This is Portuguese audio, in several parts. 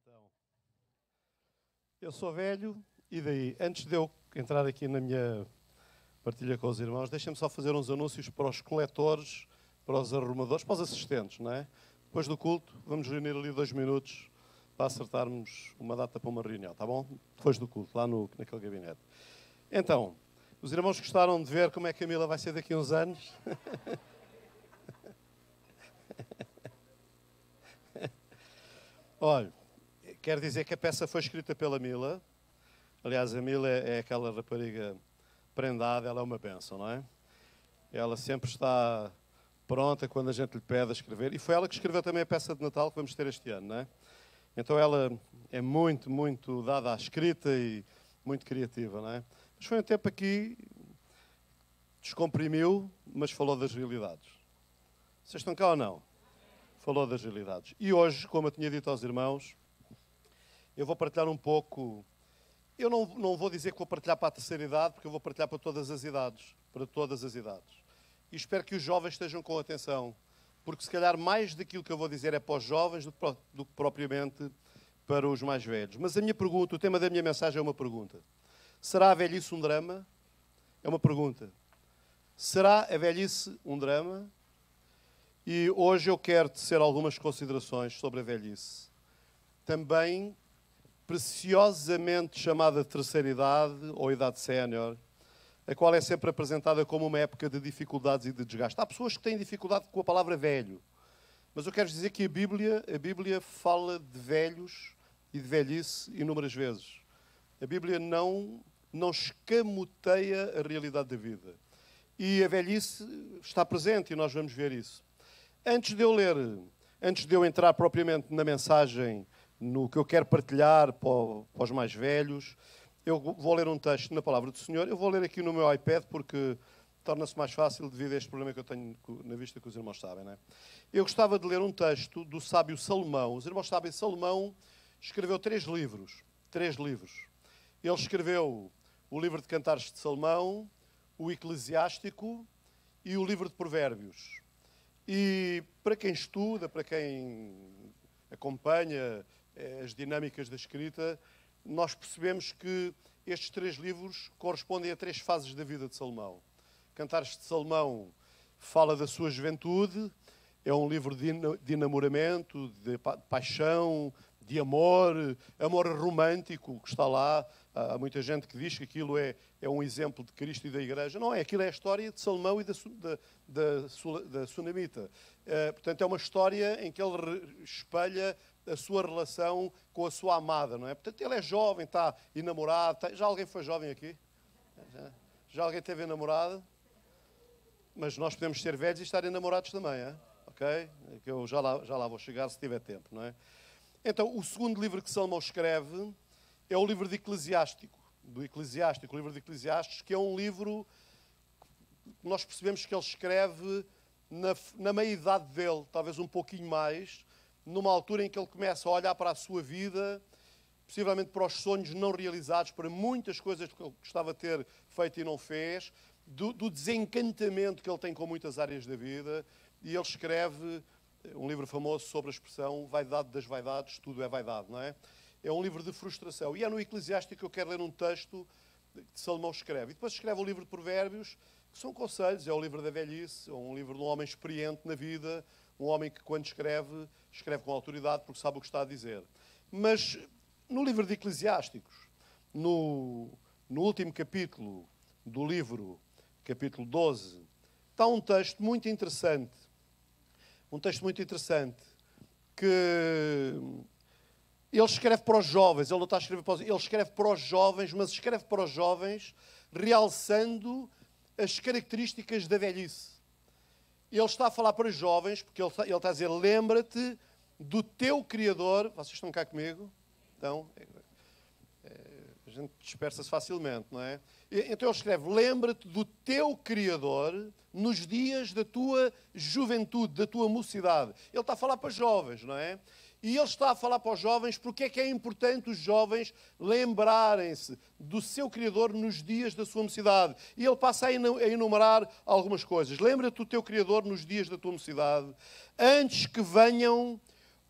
Então, eu sou velho e daí, antes de eu entrar aqui na minha partilha com os irmãos, deixem-me só fazer uns anúncios para os coletores, para os arrumadores, para os assistentes, não é? Depois do culto, vamos reunir ali 2 minutos para acertarmos uma data para uma reunião, tá bom? Depois do culto, lá naquele gabinete. Então, os irmãos gostaram de ver como é que a Mila vai ser daqui a uns anos? Olha, quero dizer que a peça foi escrita pela Mila. Aliás, a Mila é aquela rapariga prendada, ela é uma bênção, não é? Ela sempre está pronta quando a gente lhe pede a escrever. E foi ela que escreveu também a peça de Natal que vamos ter este ano, não é? Então ela é muito, muito dada à escrita e muito criativa, não é? Mas foi um tempo aqui, descomprimiu, mas falou das realidades. Vocês estão cá ou não? Falou das realidades. E hoje, como eu tinha dito aos irmãos, eu vou partilhar um pouco. Eu não vou dizer que vou partilhar para a terceira idade, porque eu vou partilhar para todas as idades. Para todas as idades. E espero que os jovens estejam com atenção, porque se calhar mais daquilo que eu vou dizer é para os jovens do que propriamente para os mais velhos. Mas a minha pergunta, o tema da minha mensagem é uma pergunta. Será a velhice um drama? É uma pergunta. Será a velhice um drama? E hoje eu quero tecer algumas considerações sobre a velhice. Também preciosamente chamada terceira idade ou idade sénior, a qual é sempre apresentada como uma época de dificuldades e de desgaste. Há pessoas que têm dificuldade com a palavra velho, mas eu quero dizer que a Bíblia fala de velhos e de velhice inúmeras vezes. A Bíblia não escamoteia a realidade da vida. E a velhice está presente e nós vamos ver isso. Antes de eu entrar propriamente na mensagem, no que eu quero partilhar para os mais velhos, eu vou ler um texto na Palavra do Senhor. Eu vou ler aqui no meu iPad porque torna-se mais fácil devido a este problema que eu tenho na vista que os irmãos sabem, não é? Eu gostava de ler um texto do sábio Salomão. Os irmãos sabem, Salomão escreveu 3 livros. 3 livros. Ele escreveu o livro de Cantares de Salomão, o Eclesiástico e o livro de Provérbios. E para quem estuda, para quem acompanha as dinâmicas da escrita, nós percebemos que estes 3 livros correspondem a 3 fases da vida de Salomão. Cantares de Salomão fala da sua juventude, é um livro de enamoramento, de paixão, de amor romântico que está lá. Há muita gente que diz que aquilo é um exemplo de Cristo e da Igreja. Não é, aquilo é a história de Salomão e da Sunamita. Portanto, é uma história em que ele espelha a sua relação com a sua amada, não é? Portanto, ele é jovem, está enamorado. Já alguém foi jovem aqui? Já alguém teve namorada? Mas nós podemos ser velhos e estar enamorados também, é? Ok? Que eu já lá vou chegar se tiver tempo, não é? Então, o segundo livro que Salomão escreve é o livro de Eclesiástico. O livro de Eclesiastes, que é um livro que nós percebemos que ele escreve na meia-idade dele, talvez um pouquinho mais, numa altura em que ele começa a olhar para a sua vida, possivelmente para os sonhos não realizados, para muitas coisas que ele gostava de ter feito e não fez, do desencantamento que ele tem com muitas áreas da vida, e ele escreve um livro famoso sobre a expressão vaidade das vaidades, tudo é vaidade, não é? É um livro de frustração. E é no Eclesiástico que eu quero ler um texto que Salomão escreve. E depois escreve o livro de Provérbios, que são conselhos, é o livro da velhice, é um livro de um homem experiente na vida, um homem que quando escreve com autoridade porque sabe o que está a dizer. Mas no livro de Eclesiásticos, no último capítulo do livro, capítulo 12, está um texto muito interessante. Um texto muito interessante que ele escreve para os jovens, ele não está a escrever para os... Ele escreve para os jovens, mas escreve para os jovens realçando as características da velhice. Ele está a falar para os jovens, porque ele está a dizer, lembra-te do teu Criador. Vocês estão cá comigo? Então, a gente dispersa-se facilmente, não é? Então ele escreve, lembra-te do teu Criador nos dias da tua juventude, da tua mocidade. Ele está a falar para os jovens, não é? E ele está a falar para os jovens porque é importante os jovens lembrarem-se do seu Criador nos dias da sua mocidade. E ele passa a enumerar algumas coisas. Lembra-te do teu Criador nos dias da tua mocidade, antes que venham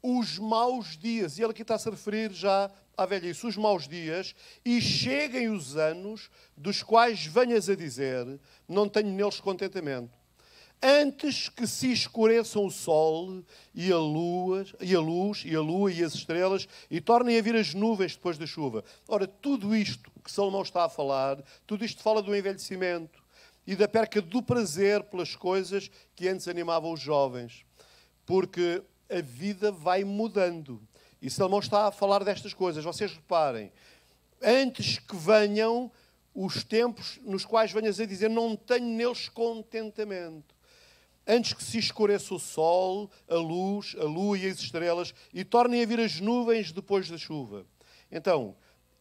os maus dias. E ele aqui está-se a referir já à velhice. Os maus dias. E cheguem os anos dos quais venhas a dizer, não tenho neles contentamento. Antes que se escureçam o sol e a luz e as estrelas e tornem a vir as nuvens depois da chuva. Ora, tudo isto que Salomão está a falar, tudo isto fala do envelhecimento e da perca do prazer pelas coisas que antes animavam os jovens. Porque a vida vai mudando. E Salomão está a falar destas coisas. Vocês reparem, antes que venham os tempos nos quais venhas a dizer não tenho neles contentamento. Antes que se escureça o sol, a lua e as estrelas e tornem a vir as nuvens depois da chuva. Então,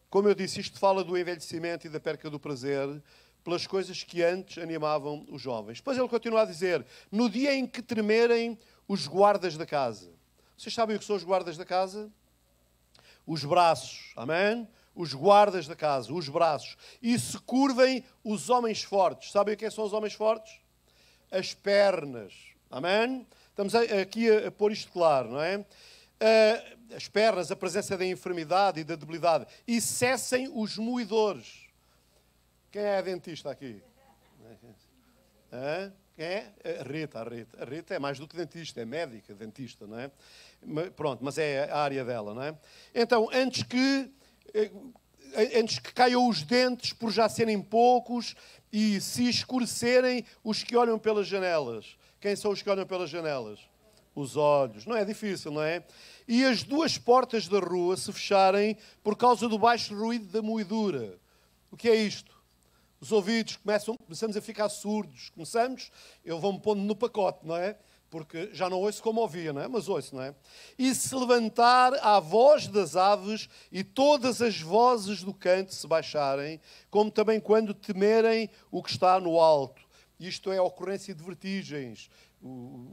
como eu disse, isto fala do envelhecimento e da perca do prazer pelas coisas que antes animavam os jovens. Depois ele continua a dizer, no dia em que tremerem os guardas da casa. Vocês sabem o que são os guardas da casa? Os braços, amém? Os guardas da casa, os braços. E se curvem os homens fortes. Sabem o que são os homens fortes? As pernas, amém? Estamos aqui a pôr isto claro, não é? As pernas, a presença da enfermidade e da debilidade. E cessem os moedores. Quem é a dentista aqui? Quem é? A Rita é mais do que dentista, é médica, dentista, não é? Pronto, mas é a área dela, não é? Então, antes que caiam os dentes por já serem poucos e se escurecerem os que olham pelas janelas. Quem são os que olham pelas janelas? Os olhos. Não é difícil, não é? E as duas portas da rua se fecharem por causa do baixo ruído da moedura. O que é isto? Os ouvidos começamos a ficar surdos. Eu vou-me pondo no pacote, não é? Porque já não ouço como ouvia, não é? Mas ouço, não é? E se levantar a voz das aves e todas as vozes do canto se baixarem, como também quando temerem o que está no alto. Isto é a ocorrência de vertigens.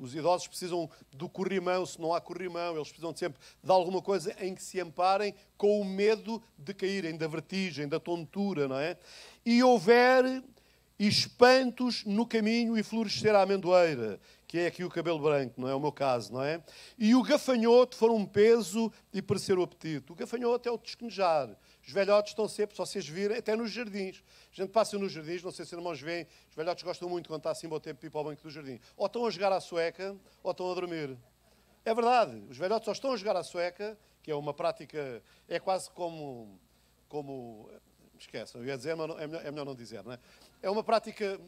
Os idosos precisam do corrimão, se não há corrimão, eles precisam sempre de alguma coisa em que se amparem com o medo de caírem, da vertigem, da tontura, não é? E houver espantos no caminho e florescer a amendoeira, que é aqui o cabelo branco, não é o meu caso, não é? E o gafanhoto for um peso e parecer o apetite. O gafanhoto é o desquenejar. Os velhotes estão sempre, se vocês virem, até nos jardins. A gente passa nos jardins, não sei se irmãos veem, os velhotes gostam muito quando está assim bom tempo de ir para o banco do jardim. Ou estão a jogar à sueca, ou estão a dormir. É verdade, os velhotes só estão a jogar à sueca, que é uma prática, é quase como esqueçam, eu ia dizer, mas é melhor não dizer, não é? É uma prática,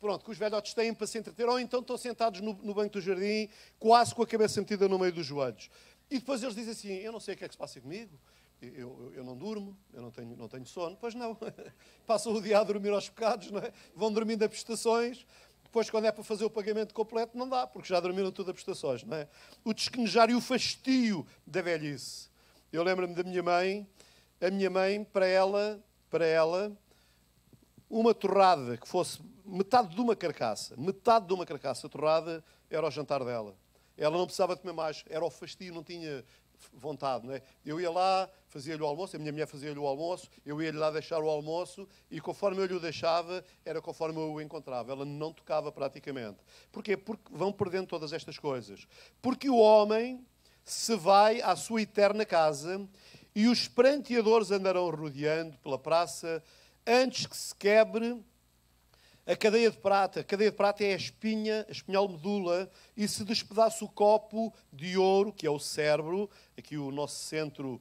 pronto, que os velhotes têm para se entreter, ou então estão sentados no banco do jardim, quase com a cabeça metida no meio dos joelhos. E depois eles dizem assim, eu não sei o que é que se passa comigo, eu não durmo, eu não tenho sono. Pois não, passam o dia a dormir aos bocados, não é? Vão dormindo a prestações, depois quando é para fazer o pagamento completo não dá, porque já dormiram tudo a prestações, não é? O desquenejar e o fastio da velhice. Eu lembro-me da minha mãe, a minha mãe, para ela, uma torrada que fosse metade de uma carcaça torrada, era o jantar dela. Ela não precisava de comer mais, era o fastio, não tinha vontade, não é? Eu ia lá, fazia-lhe o almoço, a minha mulher fazia-lhe o almoço, eu ia-lhe lá deixar o almoço e conforme eu lhe o deixava, era conforme eu o encontrava. Ela não tocava praticamente. Porquê? Porque vão perdendo todas estas coisas. Porque o homem se vai à sua eterna casa e os pranteadores andarão rodeando pela praça antes que se quebre a cadeia de prata. A cadeia de prata é a espinhal medula, e se despedaça o copo de ouro, que é o cérebro, aqui o nosso centro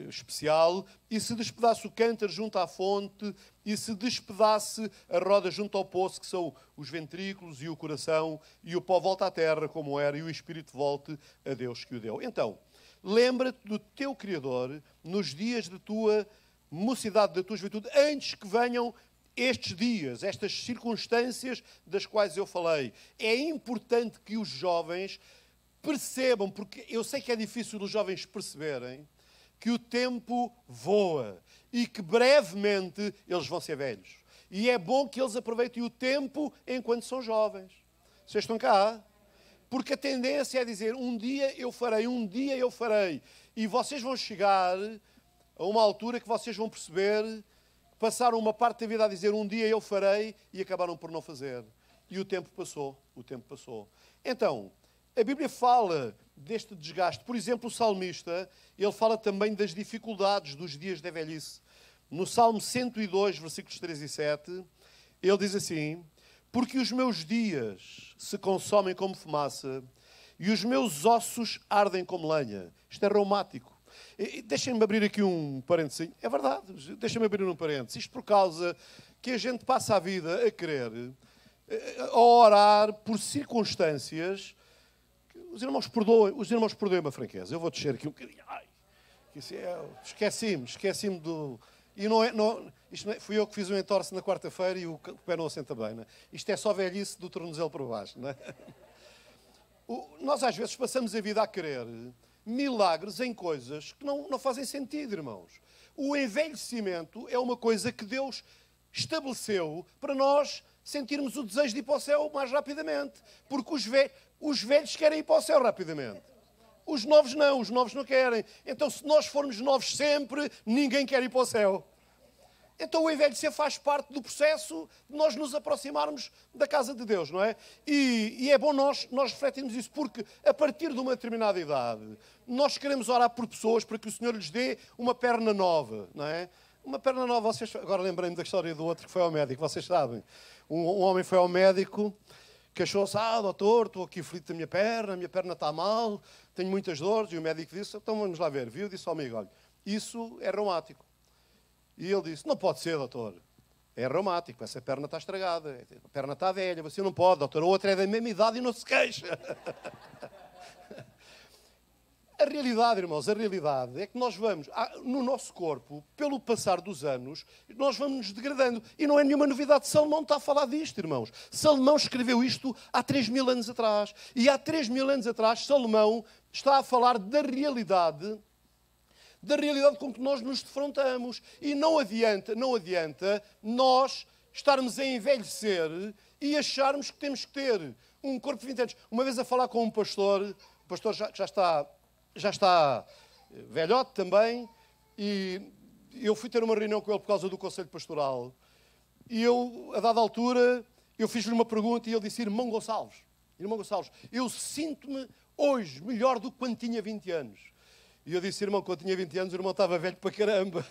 especial, e se despedaça o cântaro junto à fonte, e se despedace a roda junto ao poço, que são os ventrículos e o coração, e o pó volta à terra como era, e o espírito volte a Deus que o deu. Então, lembra-te do teu Criador nos dias da tua mocidade, da tua juventude, antes que venham estes dias, estas circunstâncias das quais eu falei. É importante que os jovens percebam, porque eu sei que é difícil os jovens perceberem, que o tempo voa e que brevemente eles vão ser velhos. E é bom que eles aproveitem o tempo enquanto são jovens. Vocês estão cá? Porque a tendência é dizer, um dia eu farei. E vocês vão chegar a uma altura que vocês vão perceber, passaram uma parte da vida a dizer, um dia eu farei, e acabaram por não fazer. E o tempo passou. Então, A Bíblia fala deste desgaste. Por exemplo, o salmista, ele fala também das dificuldades dos dias da velhice. No Salmo 102, versículos 3 e 7, ele diz assim: porque os meus dias se consomem como fumaça e os meus ossos ardem como lenha. Isto é reumático. Deixem-me abrir aqui um parênteses. É verdade, deixem-me abrir um parênteses. Isto por causa que a gente passa a vida a querer, a orar por circunstâncias. Os irmãos perdoem-me a franqueza. Eu vou descer aqui um bocadinho. Ai, esqueci-me do... E fui eu que fiz um entorce na quarta-feira e o pé não assenta bem. Não é? Isto é só velhice do tornozelo por baixo. Não é? Nós às vezes passamos a vida a querer milagres em coisas que não fazem sentido, irmãos. O envelhecimento é uma coisa que Deus estabeleceu para nós sentirmos o desejo de ir para o céu mais rapidamente. Porque os velhos querem ir para o céu rapidamente. Os novos não querem. Então, se nós formos novos sempre, ninguém quer ir para o céu. Então, o envelhecer faz parte do processo de nós nos aproximarmos da casa de Deus, não é? E é bom nós refletirmos isso, porque a partir de uma determinada idade, nós queremos orar por pessoas para que o Senhor lhes dê uma perna nova, não é? Uma perna nova, agora lembrei-me da história do outro que foi ao médico, vocês sabem. Um homem foi ao médico, queixou-se: doutor, estou aqui aflito da minha perna está mal, tenho muitas dores. E o médico disse: então vamos lá ver. Viu? Disse ao amigo: olha, isso é reumático. E ele disse: não pode ser, doutor. É reumático, essa perna está estragada, a perna está velha, você não pode, doutor. A outra é da mesma idade e não se queixa. A realidade, irmãos, a realidade é que nós vamos, no nosso corpo, pelo passar dos anos, nós vamos nos degradando. E não é nenhuma novidade. Salomão está a falar disto, irmãos. Salomão escreveu isto há 3.000 anos atrás. E há 3.000 anos atrás, Salomão está a falar da realidade com que nós nos defrontamos. E não adianta nós estarmos a envelhecer e acharmos que temos que ter um corpo de 20 anos. Uma vez a falar com um pastor, o pastor já está velhote também, e eu fui ter uma reunião com ele por causa do Conselho Pastoral. E eu, a dada altura, eu fiz-lhe uma pergunta e ele disse: Irmão Gonçalves, eu sinto-me hoje melhor do que quando tinha 20 anos. E eu disse: irmão, quando tinha 20 anos o irmão estava velho para caramba.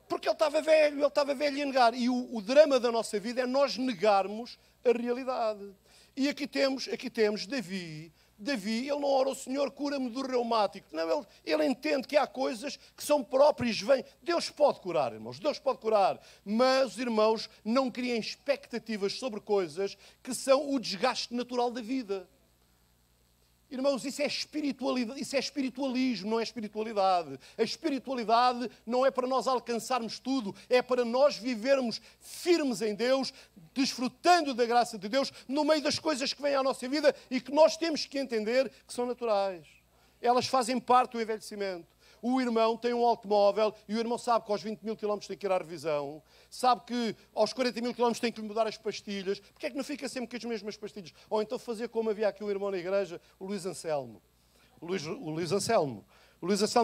Porque ele estava velho a negar. E o drama da nossa vida é nós negarmos a realidade. E aqui temos Davi. Davi, ele não ora ao Senhor, cura-me do reumático. Não, ele entende que há coisas que são próprias, vêm. Deus pode curar, irmãos, Deus pode curar. Mas os irmãos não criem expectativas sobre coisas que são o desgaste natural da vida. Irmãos, isso é espiritualismo, não é espiritualidade. A espiritualidade não é para nós alcançarmos tudo, é para nós vivermos firmes em Deus, desfrutando da graça de Deus, no meio das coisas que vêm à nossa vida e que nós temos que entender que são naturais. Elas fazem parte do envelhecimento. O irmão tem um automóvel e o irmão sabe que aos 20.000 km tem que ir à revisão, sabe que aos 40.000 km tem que lhe mudar as pastilhas. Porque é que não fica sempre com as mesmas pastilhas? Ou então fazer como havia aqui um irmão na igreja, o Luís Anselmo. O Luís Anselmo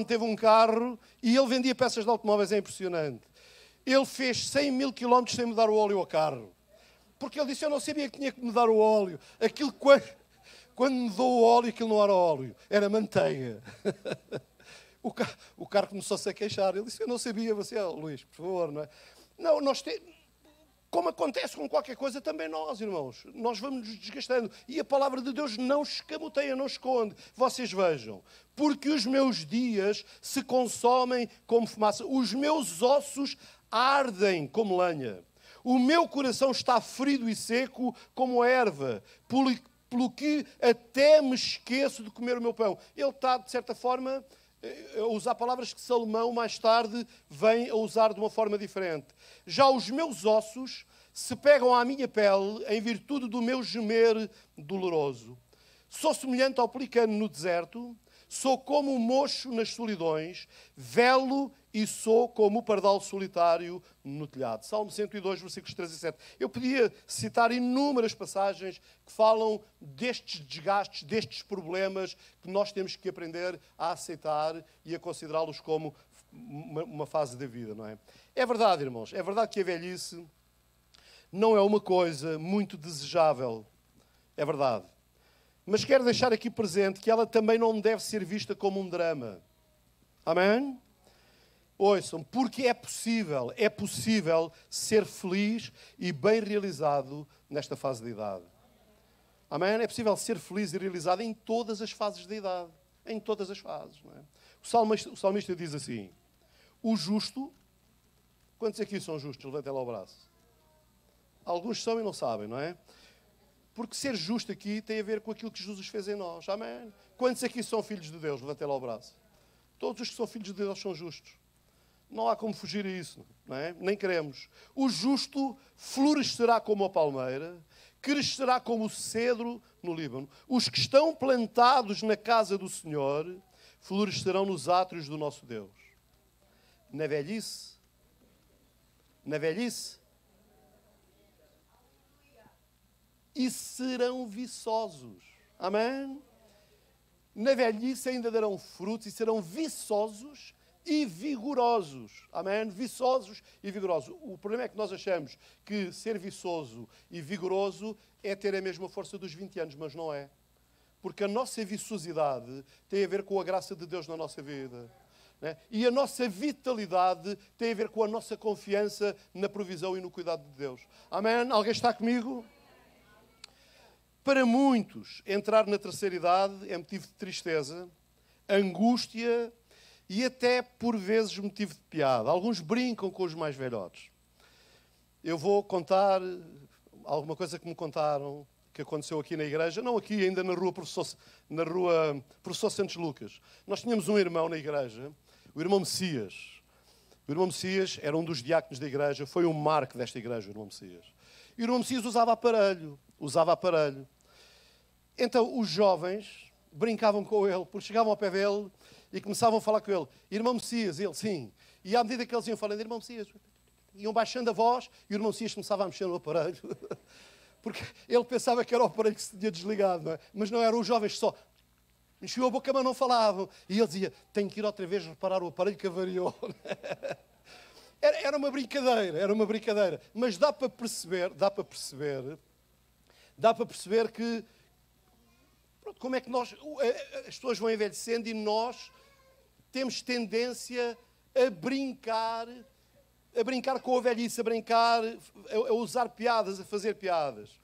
teve um carro e ele vendia peças de automóveis, é impressionante. Ele fez 100.000 km sem mudar o óleo ao carro. Porque ele disse: eu não sabia que tinha que mudar o óleo. Aquilo, quando mudou o óleo, aquilo não era óleo, era manteiga. O carro começou-se a queixar. Ele disse: eu não sabia. Você, Luís, por favor, não é? Não, como acontece com qualquer coisa, também nós, irmãos, nós vamos nos desgastando. E a palavra de Deus não escamoteia, não esconde. Vocês vejam: porque os meus dias se consomem como fumaça, os meus ossos ardem como lenha, o meu coração está ferido e seco como a erva, pelo que até me esqueço de comer o meu pão. Ele está, de certa forma, a usar palavras que Salomão mais tarde vem a usar de uma forma diferente. Já os meus ossos se pegam à minha pele em virtude do meu gemer doloroso. Sou semelhante ao pelicano no deserto, sou como o mocho nas solidões, velo e sou como o pardal solitário no telhado. Salmo 102, versículos 3 e 7. Eu podia citar inúmeras passagens que falam destes desgastes, destes problemas que nós temos que aprender a aceitar e a considerá-los como uma fase da vida, não é? É verdade, irmãos, é verdade que a velhice não é uma coisa muito desejável. é verdade. Mas quero deixar aqui presente que ela também não deve ser vista como um drama. Amém? Ouçam, porque é possível ser feliz e bem realizado nesta fase de idade. Amém? É possível ser feliz e realizado em todas as fases da idade. Em todas as fases. Não é? O salmista diz assim, o justo, quantos aqui são justos? Levantem lá o braço. Alguns são e não sabem, não é? Porque ser justo aqui tem a ver com aquilo que Jesus fez em nós. Amém? Quantos aqui são filhos de Deus? Levantem lá o braço. Todos os que são filhos de Deus são justos. Não há como fugir a isso, não é? Nem queremos. O justo florescerá como a palmeira, crescerá como o cedro no Líbano. Os que estão plantados na casa do Senhor florescerão nos átrios do nosso Deus. Na velhice, e serão viçosos. Amém? Na velhice ainda darão frutos e serão viçosos e vigorosos. Amém? Viçosos e vigorosos. O problema é que nós achamos que ser viçoso e vigoroso é ter a mesma força dos 20 anos, mas não é. Porque a nossa viçosidade tem a ver com a graça de Deus na nossa vida. Né? E a nossa vitalidade tem a ver com a nossa confiança na provisão e no cuidado de Deus. Amém? Alguém está comigo? Para muitos, entrar na terceira idade é motivo de tristeza, angústia e até, por vezes, motivo de piada. Alguns brincam com os mais velhotes. Eu vou contar alguma coisa que me contaram, que aconteceu aqui na igreja, não aqui, ainda na rua Professor Santos Lucas. Nós tínhamos um irmão na igreja, o irmão Messias. O irmão Messias era um dos diáconos da igreja, foi um marco desta igreja, o irmão Messias. E o irmão Messias usava aparelho. Então, os jovens brincavam com ele, porque chegavam ao pé dele e começavam a falar com ele. Irmão Messias, ele, sim. E à medida que eles iam falando, irmão Messias, iam baixando a voz e o irmão Messias começava a mexer no aparelho. Porque ele pensava que era o aparelho que se tinha desligado, não é? Mas não, eram os jovens que só enchiam a boca, mas não falavam. E ele dizia, tenho que ir outra vez reparar o aparelho que avariou. Era uma brincadeira. Mas dá para perceber que como é que as pessoas vão envelhecendo e nós temos tendência a brincar com a velhice, a usar piadas, a fazer piadas.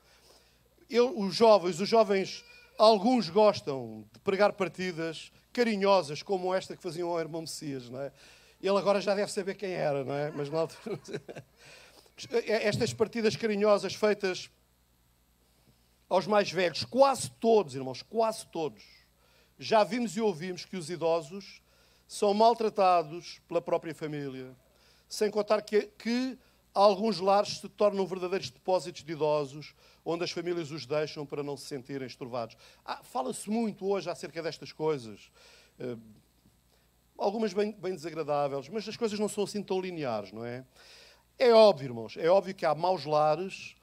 Os jovens, alguns gostam de pregar partidas carinhosas, como esta que faziam ao irmão Messias, não é? Ele agora já deve saber quem era, não é? Mas não... Estas partidas carinhosas feitas aos mais velhos, quase todos, irmãos, quase todos, já vimos e ouvimos que os idosos são maltratados pela própria família, sem contar que alguns lares se tornam verdadeiros depósitos de idosos, onde as famílias os deixam para não se sentirem estorvados. Fala-se muito hoje acerca destas coisas, algumas bem desagradáveis, mas as coisas não são assim tão lineares, não é? É óbvio, irmãos, é óbvio que há maus lares.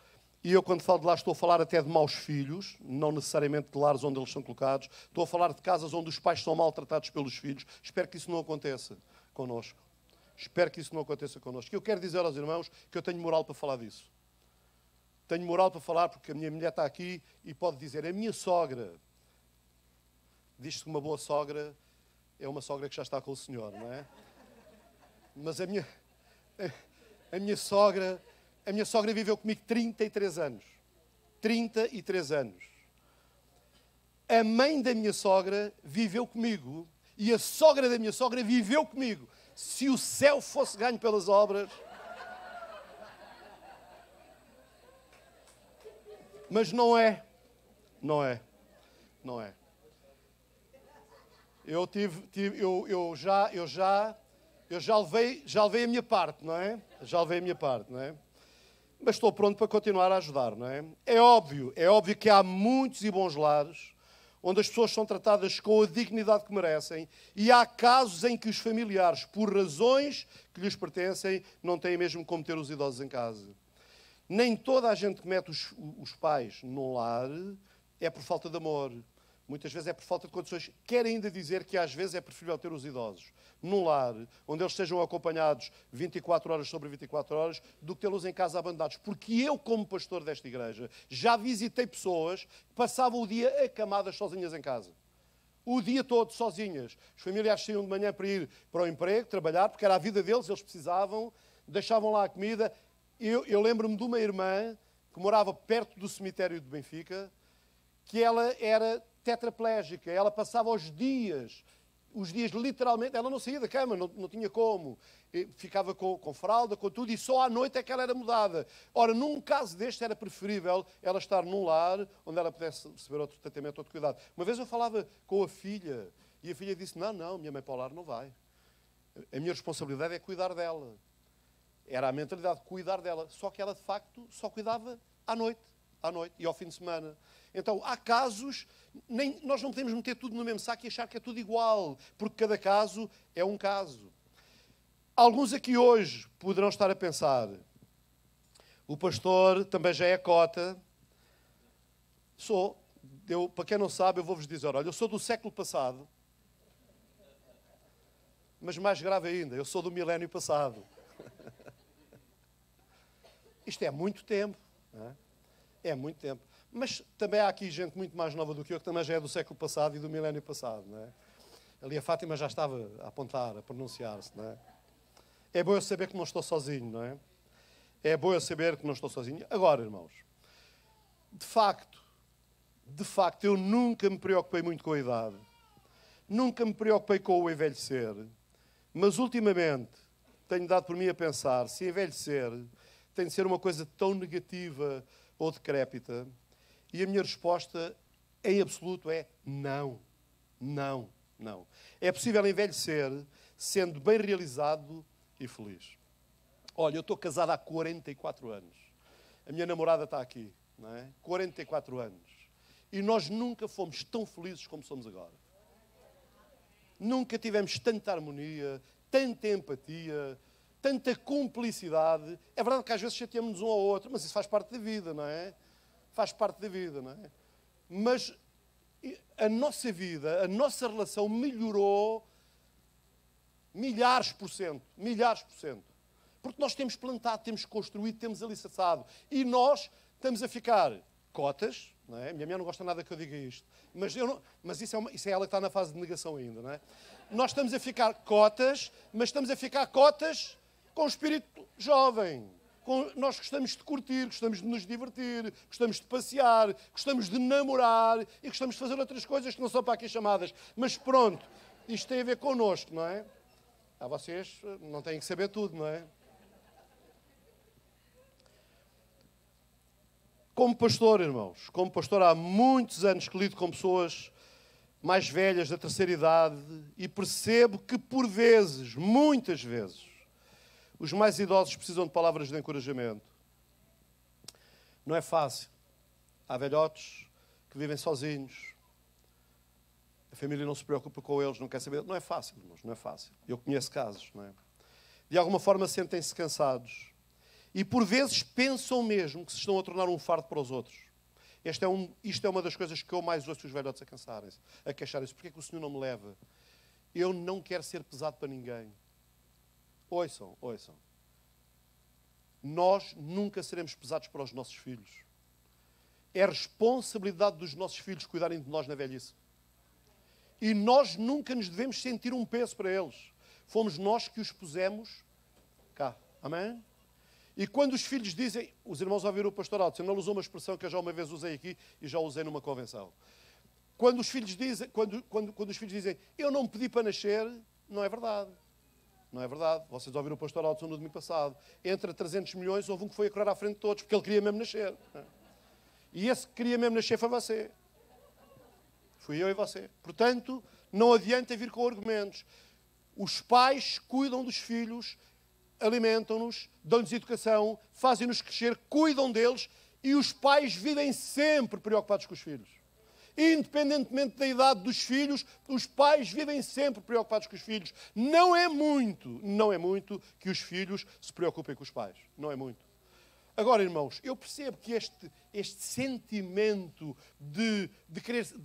E eu, quando falo de lares, estou a falar até de maus filhos, não necessariamente de lares onde eles são colocados. Estou a falar de casas onde os pais são maltratados pelos filhos. Espero que isso não aconteça connosco. E eu quero dizer aos irmãos que eu tenho moral para falar disso. Tenho moral para falar porque a minha mulher está aqui e pode dizer, a minha sogra, diz-se que uma boa sogra é uma sogra que já está com o Senhor, não é? Mas a minha sogra viveu comigo 33 anos. 33 anos. A mãe da minha sogra viveu comigo e a sogra da minha sogra viveu comigo. Se o céu fosse ganho pelas obras... Mas não é. Eu já levei a minha parte, não é? Mas estou pronto para continuar a ajudar, não é? É óbvio que há muitos e bons lares onde as pessoas são tratadas com a dignidade que merecem e há casos em que os familiares, por razões que lhes pertencem, não têm mesmo como ter os idosos em casa. Nem toda a gente que mete os pais num lar é por falta de amor. muitas vezes é por falta de condições. Quero ainda dizer que às vezes é preferível ter os idosos num lar, onde eles sejam acompanhados 24 horas sobre 24 horas, do que tê-los em casa abandonados. Porque eu, como pastor desta igreja, já visitei pessoas que passavam o dia acamadas sozinhas em casa. O dia todo sozinhas. Os familiares saíam de manhã para ir para o emprego, trabalhar, porque era a vida deles, eles precisavam, deixavam lá a comida. Eu lembro-me de uma irmã que morava perto do cemitério de Benfica, que ela era tetraplégica, ela passava os dias literalmente, ela não saía da cama, não tinha como, ficava com fralda, com tudo, e só à noite é que ela era mudada. Ora, num caso deste era preferível ela estar num lar onde ela pudesse receber outro tratamento, outro cuidado. Uma vez eu falava com a filha, e a filha disse, não, minha mãe para o lar não vai. A minha responsabilidade é cuidar dela. Era a mentalidade de cuidar dela, só que ela de facto só cuidava à noite e ao fim de semana. Então, há casos, nós não podemos meter tudo no mesmo saco e achar que é tudo igual, porque cada caso é um caso. Alguns aqui hoje poderão estar a pensar, o pastor também já é cota. Para quem não sabe, eu vou-vos dizer, olha, eu sou do século passado, mas mais grave ainda, eu sou do milénio passado. Isto é muito tempo, não é? É muito tempo. Mas também há aqui gente muito mais nova do que eu, que também já é do século passado e do milénio passado, não é? Ali a Fátima já estava a apontar, a pronunciar-se, não é? É bom eu saber que não estou sozinho, não é? É bom eu saber que não estou sozinho. Agora, irmãos, de facto, eu nunca me preocupei muito com a idade. Nunca me preocupei com o envelhecer. Mas, ultimamente, tenho dado por mim a pensar, se envelhecer tem de ser uma coisa tão negativa ou decrépita. E a minha resposta, em absoluto, é não. Não, não. É possível envelhecer sendo bem realizado e feliz. Olha, eu estou casado há 44 anos. A minha namorada está aqui, não é? 44 anos. E nós nunca fomos tão felizes como somos agora. Nunca tivemos tanta harmonia, tanta empatia, tanta cumplicidade. É verdade que às vezes chateamos um ao outro, mas isso faz parte da vida, não é? Faz parte da vida, não é? Mas a nossa vida, a nossa relação melhorou milhares por cento. Porque nós temos plantado, temos construído, temos alicerçado. E nós estamos a ficar cotas, não é? A minha mulher não gosta nada que eu diga isto. Mas isso é ela que está na fase de negação ainda, não é? Nós estamos a ficar cotas, mas estamos a ficar cotas com espírito jovem. Nós gostamos de curtir, gostamos de nos divertir, gostamos de passear, gostamos de namorar e gostamos de fazer outras coisas que não são para aqui chamadas. Mas pronto, isto tem a ver connosco, não é? Vocês não têm que saber tudo, não é? Como pastor, irmãos, como pastor há muitos anos que lido com pessoas mais velhas, da terceira idade, e percebo que por vezes, muitas vezes, os mais idosos precisam de palavras de encorajamento. Não é fácil. Há velhotes que vivem sozinhos. A família não se preocupa com eles, não quer saber. Não é fácil, irmãos, não é fácil. Eu conheço casos, não é? De alguma forma sentem-se cansados. E por vezes pensam mesmo que se estão a tornar um fardo para os outros. Isto é uma das coisas que eu mais ouço os velhotes a queixarem-se. Porquê é que o Senhor não me leva? Eu não quero ser pesado para ninguém. Ouçam. Nós nunca seremos pesados para os nossos filhos. É responsabilidade dos nossos filhos cuidarem de nós na velhice. E nós nunca nos devemos sentir um peso para eles. Fomos nós que os pusemos cá. Amém? E quando os filhos dizem, os irmãos ouviram o pastor Alto, ele usou uma expressão que eu já uma vez usei aqui e já usei numa convenção. Quando os filhos dizem, eu não pedi para nascer, não é verdade. Não é verdade. Vocês ouviram o pastor Alto no domingo passado. Entre 300 milhões, houve um que foi a correr à frente de todos, porque ele queria mesmo nascer. E esse que queria mesmo nascer foi você. Fui eu e você. Portanto, não adianta vir com argumentos. Os pais cuidam dos filhos, alimentam-nos, dão-lhes educação, fazem-nos crescer, cuidam deles, e os pais vivem sempre preocupados com os filhos. Independentemente da idade dos filhos, os pais vivem sempre preocupados com os filhos. Não é muito que os filhos se preocupem com os pais. Não é muito. Agora, irmãos, eu percebo que este sentimento de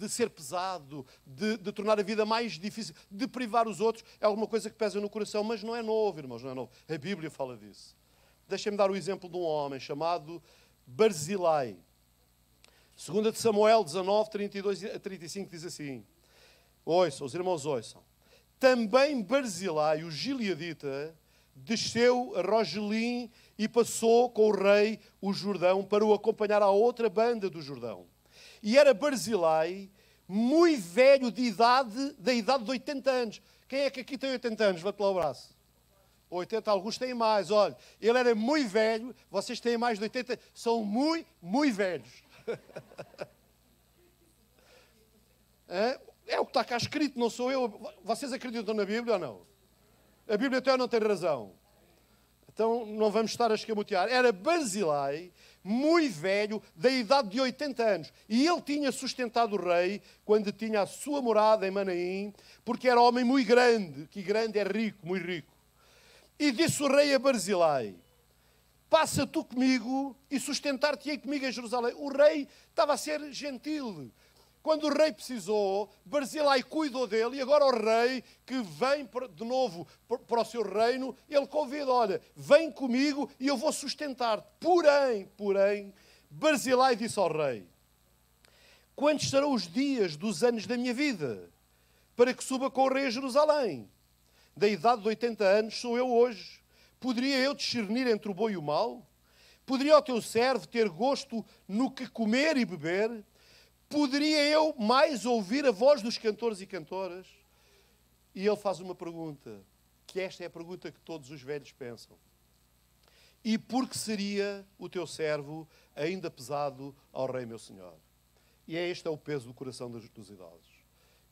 ser pesado, de tornar a vida mais difícil, de privar os outros, é alguma coisa que pesa no coração, mas não é novo, irmãos, não é novo. A Bíblia fala disso. Deixem-me dar o exemplo de um homem chamado Barzilai. 2 de Samuel 19, 32 a 35 diz assim. Ouçam, os irmãos ouçam. Também Barzilai, o gileadita, desceu a Rogelim e passou com o rei o Jordão para o acompanhar à outra banda do Jordão. E era Barzilai, muito velho da idade de 80 anos. Quem é que aqui tem 80 anos? Levante lá o braço. 80, alguns têm mais. Olha, ele era muito velho, vocês têm mais de 80, são muito velhos. É o que está cá escrito, não sou eu. Vocês acreditam na Bíblia ou não? A Bíblia até não tem razão. Então não vamos estar a escamotear. Era Barzilai, muito velho, da idade de 80 anos. E ele tinha sustentado o rei quando tinha a sua morada em Manaim, porque era homem muito grande, que grande é rico, muito rico. E disse o rei a Barzilai, passa tu comigo e sustentar-te-ei comigo em Jerusalém. O rei estava a ser gentil. Quando o rei precisou, Barzilai cuidou dele e agora o rei, que vem de novo para o seu reino, ele convida, olha, vem comigo e eu vou sustentar-te. Porém, Barzilai disse ao rei, quantos serão os dias dos anos da minha vida para que suba com o rei a Jerusalém? Da idade de 80 anos sou eu hoje. Poderia eu discernir entre o bom e o mau? Poderia o teu servo ter gosto no que comer e beber? Poderia eu mais ouvir a voz dos cantores e cantoras? E ele faz uma pergunta, que esta é a pergunta que todos os velhos pensam. E por que seria o teu servo ainda pesado ao rei, meu senhor? E este é o peso do coração dos idosos.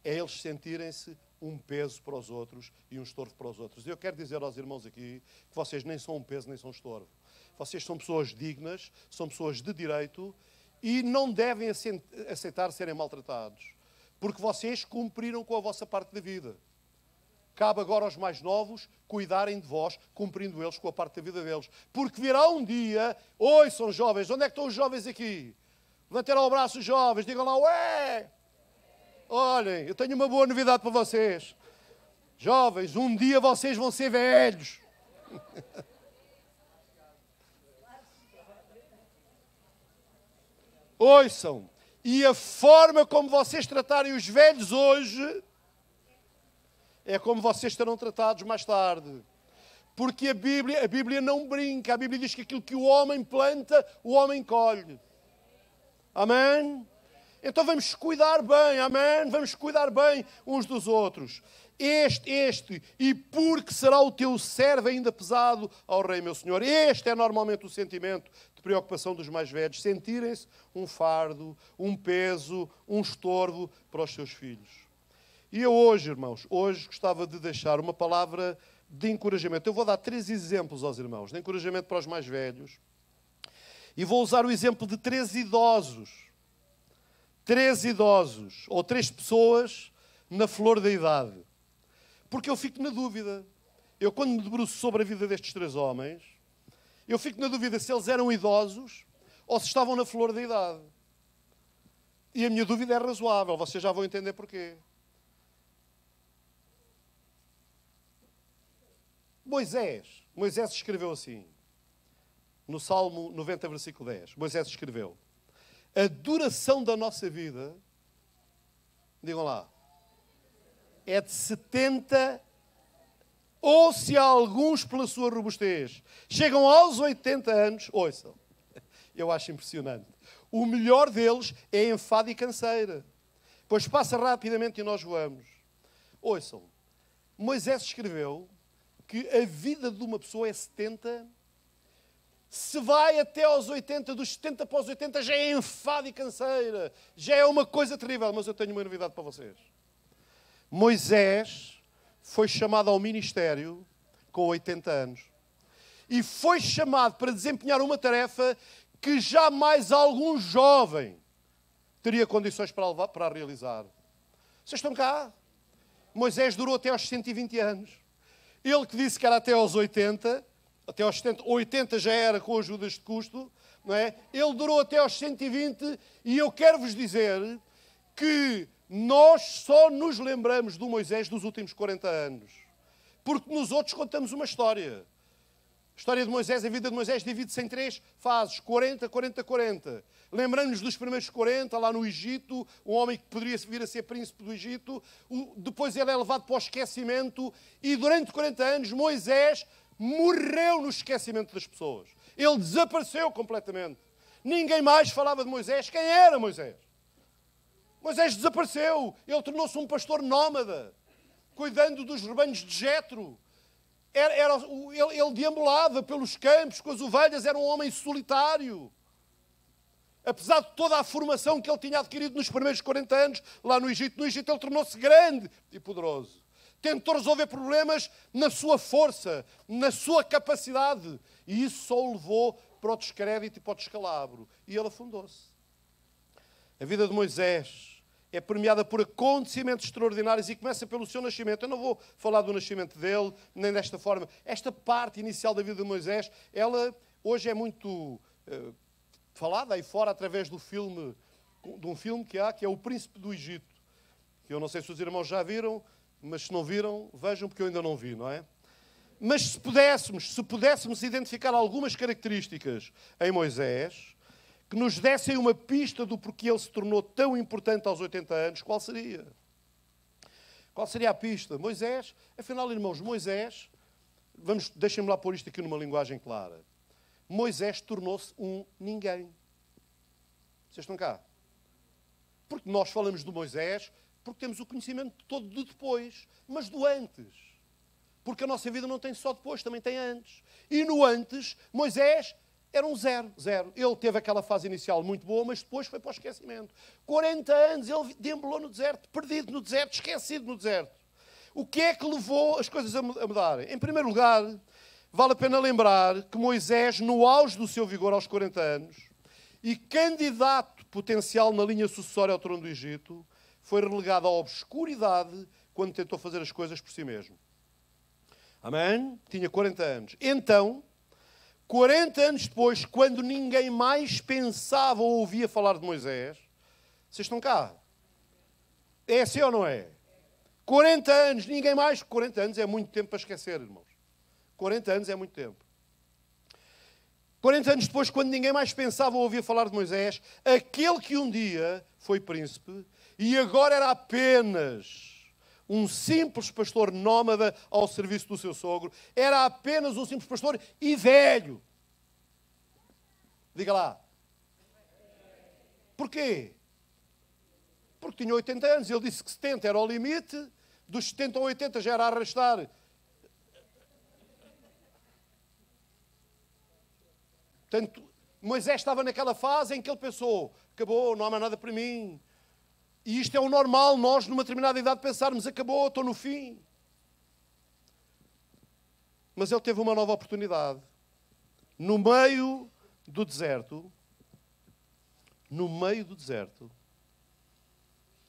É eles sentirem-se um peso para os outros e um estorvo para os outros. Eu quero dizer aos irmãos aqui que vocês nem são um peso nem são um estorvo. Vocês são pessoas dignas, são pessoas de direito e não devem aceitar serem maltratados, porque vocês cumpriram com a vossa parte da vida. Cabe agora aos mais novos cuidarem de vós, cumprindo eles com a parte da vida deles. Porque virá um dia, são jovens, onde é que estão os jovens aqui? Levantem lá o braço os jovens, digam lá, ué! Olhem, eu tenho uma boa novidade para vocês. Jovens, um dia vocês vão ser velhos. Ouçam, e a forma como vocês tratarem os velhos hoje é como vocês serão tratados mais tarde. Porque a Bíblia não brinca. A Bíblia diz que aquilo que o homem planta, o homem colhe. Amém? Então vamos cuidar bem, amém? Vamos cuidar bem uns dos outros. E porque será o teu servo ainda pesado ao rei, meu senhor. Este é normalmente o sentimento de preocupação dos mais velhos. Sentirem-se um fardo, um peso, um estorvo para os seus filhos. E eu hoje, irmãos, gostava de deixar uma palavra de encorajamento. Eu vou dar 3 exemplos aos irmãos, de encorajamento para os mais velhos. E vou usar o exemplo de 3 idosos. 3 idosos, ou 3 pessoas na flor da idade. Porque eu fico na dúvida. Eu, quando me debruço sobre a vida destes 3 homens, eu fico na dúvida se eles eram idosos ou se estavam na flor da idade. E a minha dúvida é razoável, vocês já vão entender porquê. Moisés escreveu assim, no Salmo 90, versículo 10. Moisés escreveu, a duração da nossa vida, digam lá, é de 70, ou se alguns pela sua robustez chegam aos 80 anos, ouçam, eu acho impressionante. O melhor deles é enfado e canseira, pois passa rapidamente e nós voamos. Ouçam, Moisés escreveu que a vida de uma pessoa é 70, se vai até aos 80, dos 70 para os 80 já é enfado e canseira, já é uma coisa terrível. Mas eu tenho uma novidade para vocês. Moisés foi chamado ao ministério com 80 anos. E foi chamado para desempenhar uma tarefa que jamais algum jovem teria condições para realizar. Vocês estão cá? Moisés durou até aos 120 anos. Ele que disse que era até aos 80, até aos 70, 80 já era com ajudas de custo, não é? Ele durou até aos 120 e eu quero vos dizer que nós só nos lembramos do Moisés dos últimos 40 anos. Porque nos outros contamos uma história. A história de Moisés, a vida de Moisés divide-se em 3 fases, 40, 40, 40. Lembramos-nos dos primeiros 40, lá no Egito, um homem que poderia vir a ser príncipe do Egito. Depois ele é levado para o esquecimento e durante 40 anos Moisés morreu no esquecimento das pessoas. Ele desapareceu completamente. Ninguém mais falava de Moisés. Quem era Moisés? Moisés desapareceu. Ele tornou-se um pastor nómada, cuidando dos rebanhos de Jetro. Ele deambulava pelos campos com as ovelhas, era um homem solitário. Apesar de toda a formação que ele tinha adquirido nos primeiros 40 anos lá no Egito ele tornou-se grande e poderoso. Tentou resolver problemas na sua força, na sua capacidade. E isso só o levou para o descrédito e para o descalabro. E ele afundou-se. A vida de Moisés é premiada por acontecimentos extraordinários e começa pelo seu nascimento. Eu não vou falar do nascimento dele, nem desta forma. Esta parte inicial da vida de Moisés, ela hoje é muito falada aí fora através de um filme que é O Príncipe do Egito. Que eu não sei se os irmãos já viram, mas se não viram, vejam, porque eu ainda não vi, não é? Mas se pudéssemos identificar algumas características em Moisés que nos dessem uma pista do porquê ele se tornou tão importante aos 80 anos, qual seria? Qual seria a pista? Moisés, afinal, irmãos, Moisés, deixem-me lá pôr isto aqui numa linguagem clara. Moisés tornou-se um ninguém. Vocês estão cá? Porque nós falamos de Moisés porque temos o conhecimento todo do depois, mas do antes. Porque a nossa vida não tem só depois, também tem antes. E no antes, Moisés era um zero. Ele teve aquela fase inicial muito boa, mas depois foi para o esquecimento. 40 anos ele deambulou no deserto, perdido no deserto, esquecido no deserto. O que é que levou as coisas a mudarem? Em primeiro lugar, vale a pena lembrar que Moisés, no auge do seu vigor aos 40 anos, e candidato potencial na linha sucessória ao trono do Egito, foi relegado à obscuridade quando tentou fazer as coisas por si mesmo. Amém? Tinha 40 anos. Então, 40 anos depois, quando ninguém mais pensava ou ouvia falar de Moisés, vocês estão cá? É assim ou não é? 40 anos, ninguém mais. 40 anos é muito tempo para esquecer, irmãos. 40 anos é muito tempo. 40 anos depois, quando ninguém mais pensava ou ouvia falar de Moisés, aquele que um dia foi príncipe e agora era apenas um simples pastor nómada ao serviço do seu sogro, era apenas um simples pastor e velho. Diga lá. Porquê? Porque tinha 80 anos. Ele disse que 70 era o limite, dos 70 a 80 já era a arrastar. Portanto, Moisés estava naquela fase em que ele pensou, acabou, não há mais nada para mim. E isto é o normal, nós numa determinada idade pensarmos, acabou, estou no fim. Mas ele teve uma nova oportunidade. No meio do deserto,